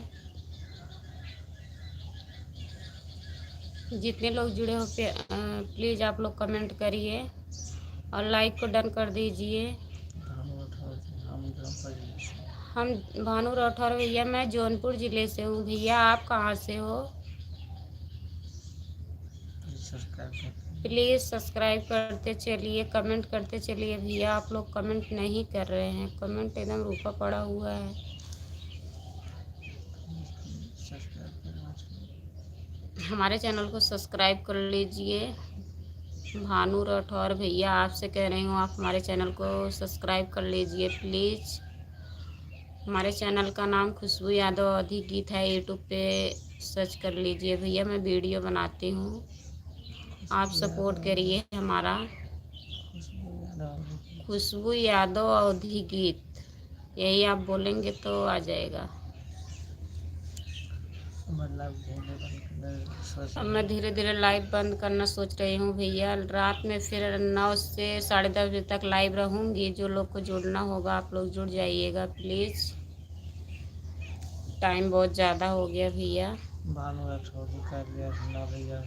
S1: जितने लोग जुड़े हो प्लीज़ आप लोग कमेंट करिए और लाइक को डन कर दीजिए। हम भानु राठौर भैया, मैं जौनपुर ज़िले से हूँ भैया, आप कहाँ से हो? प्लीज़ सब्सक्राइब करते चलिए, कमेंट करते चलिए भैया। आप लोग कमेंट नहीं कर रहे हैं, कमेंट एकदम रुका पड़ा हुआ है। हमारे चैनल को सब्सक्राइब कर लीजिए। भानु राठौर भैया आपसे कह रही हूँ, आप हमारे चैनल को सब्सक्राइब कर लीजिए प्लीज़। हमारे चैनल का नाम खुशबू यादव अवधी गीत है, यूट्यूब पे सर्च कर लीजिए भैया। मैं वीडियो बनाती हूँ, आप सपोर्ट करिए हमारा। खुशबू यादव अवधी गीत यही आप बोलेंगे तो आ जाएगा। अब मैं धीरे धीरे लाइव बंद करना सोच रही हूँ भैया। रात में फिर 9 से 10:30 बजे तक लाइव रहूँगी। जो लोग को जुड़ना होगा आप लोग जुड़ जाइएगा प्लीज़, टाइम बहुत ज़्यादा हो गया भैया।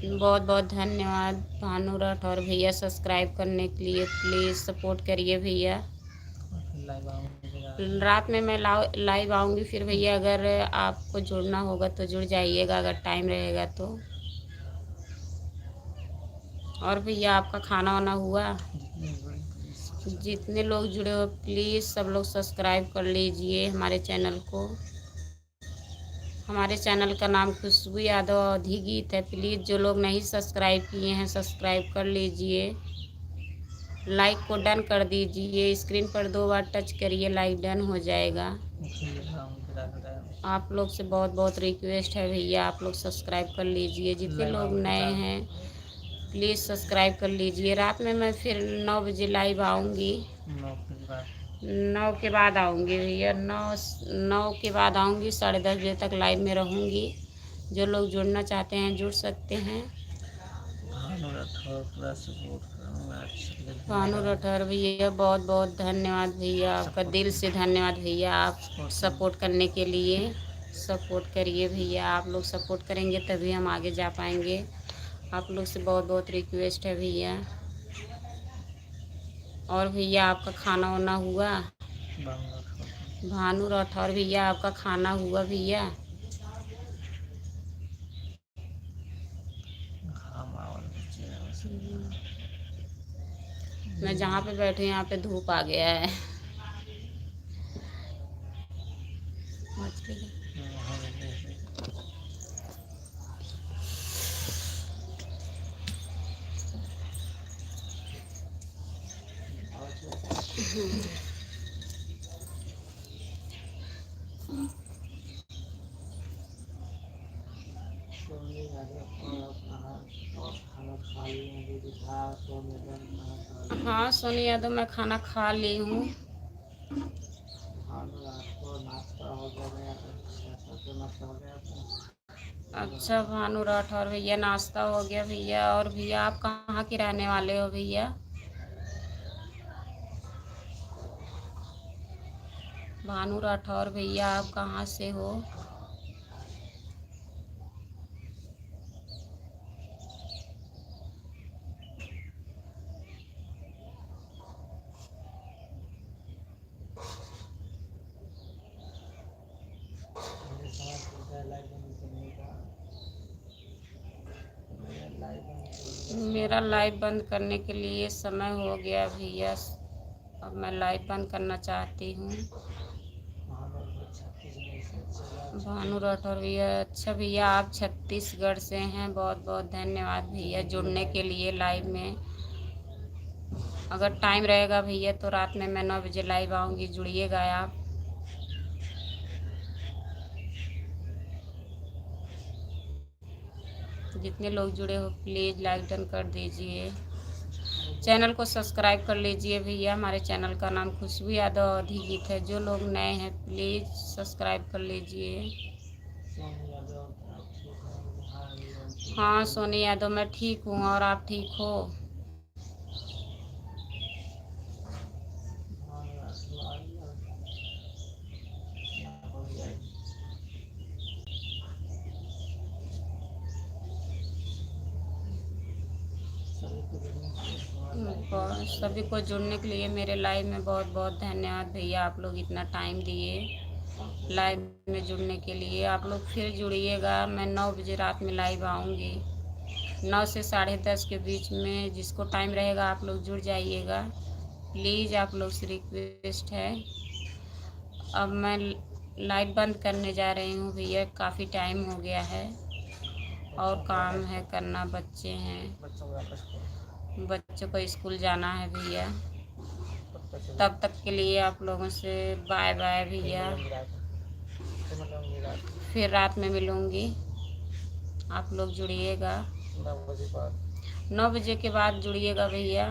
S1: बहुत बहुत धन्यवाद भानु राठौर भैया सब्सक्राइब करने के लिए, प्लीज़ सपोर्ट करिए भैया। रात में मैं लाइव आऊँगी फिर भैया, अगर आपको जुड़ना होगा तो जुड़ जाइएगा अगर टाइम रहेगा तो। और भैया आपका खाना वाना हुआ? जितने लोग जुड़े हो प्लीज़ सब लोग सब्सक्राइब कर लीजिए हमारे चैनल को। हमारे चैनल का नाम खुशबू यादव अवधी गीत है, प्लीज़ जो लोग नहीं सब्सक्राइब किए हैं सब्सक्राइब कर लीजिए। लाइक को डन कर दीजिए, स्क्रीन पर 2 बार टच करिए, लाइक डन हो जाएगा। आप लोग से बहुत बहुत रिक्वेस्ट है भैया, आप लोग सब्सक्राइब कर लीजिए। जितने लोग नए हैं प्लीज़ सब्सक्राइब कर लीजिए। रात में मैं फिर 9 बजे लाइव आऊँगी, 9 के बाद आऊँगी भैया। 9 के बाद आऊँगी, 10:30 बजे तक लाइव में रहूँगी। जो लोग जुड़ना चाहते हैं जुड़ सकते हैं। भानु राठौर भैया बहुत बहुत धन्यवाद भैया, आपका दिल से धन्यवाद भैया, आप सपोर्ट करने के लिए। सपोर्ट करिए भैया, आप लोग सपोर्ट करेंगे तभी हम आगे जा पाएंगे। आप लोग से बहुत बहुत रिक्वेस्ट है भैया। और भैया आपका खाना वाना हुआ? भानु राठौर भैया आपका खाना हुआ भैया? मैं जहाँ पे बैठी यहाँ पे धूप आ गया है। हाँ सोनी यादव मैं खाना खा ली हूँ। अच्छा भानु राठौर भैया नाश्ता हो गया भैया। और भैया आप कहाँ के रहने वाले हो भैया? भानु राठौर भैया आप कहाँ से हो? मेरा लाइव बंद करने के लिए समय हो गया भैया। अब मैं लाइव बंद करना चाहती हूँ। भानु राठौर भैया, अच्छा भैया आप छत्तीसगढ़ से हैं, बहुत बहुत धन्यवाद भैया जुड़ने के लिए लाइव में। अगर टाइम रहेगा भैया तो रात में मैं 9 बजे लाइव आऊँगी, जुड़िएगा आप। जितने लोग जुड़े हो प्लीज़ लाइक डन कर दीजिए। चैनल को सब्सक्राइब कर लीजिए भैया। हमारे चैनल का नाम खुशबू यादव अवधी गीत है। जो लोग नए हैं प्लीज़ सब्सक्राइब कर लीजिए। हाँ सोनी यादव, मैं ठीक हूँ और आप ठीक हो? सभी को जुड़ने के लिए मेरे लाइव में बहुत बहुत धन्यवाद भैया। आप लोग इतना टाइम दिए लाइव में जुड़ने के लिए। आप लोग फिर जुड़िएगा। मैं 9 बजे रात में लाइव आऊँगी, 9 से 10:30 के बीच में। जिसको टाइम रहेगा आप लोग जुड़ जाइएगा प्लीज़, आप लोग से रिक्वेस्ट है। अब मैं लाइव बंद करने जा रही हूँ भैया, काफ़ी टाइम हो गया है और काम है करना, बच्चे हैं, बच्चों को स्कूल जाना है भैया। तब तक के लिए आप लोगों से बाय बाय भैया। फिर रात में मिलूँगी, आप लोग जुड़िएगा 9 बजे के बाद जुड़िएगा भैया।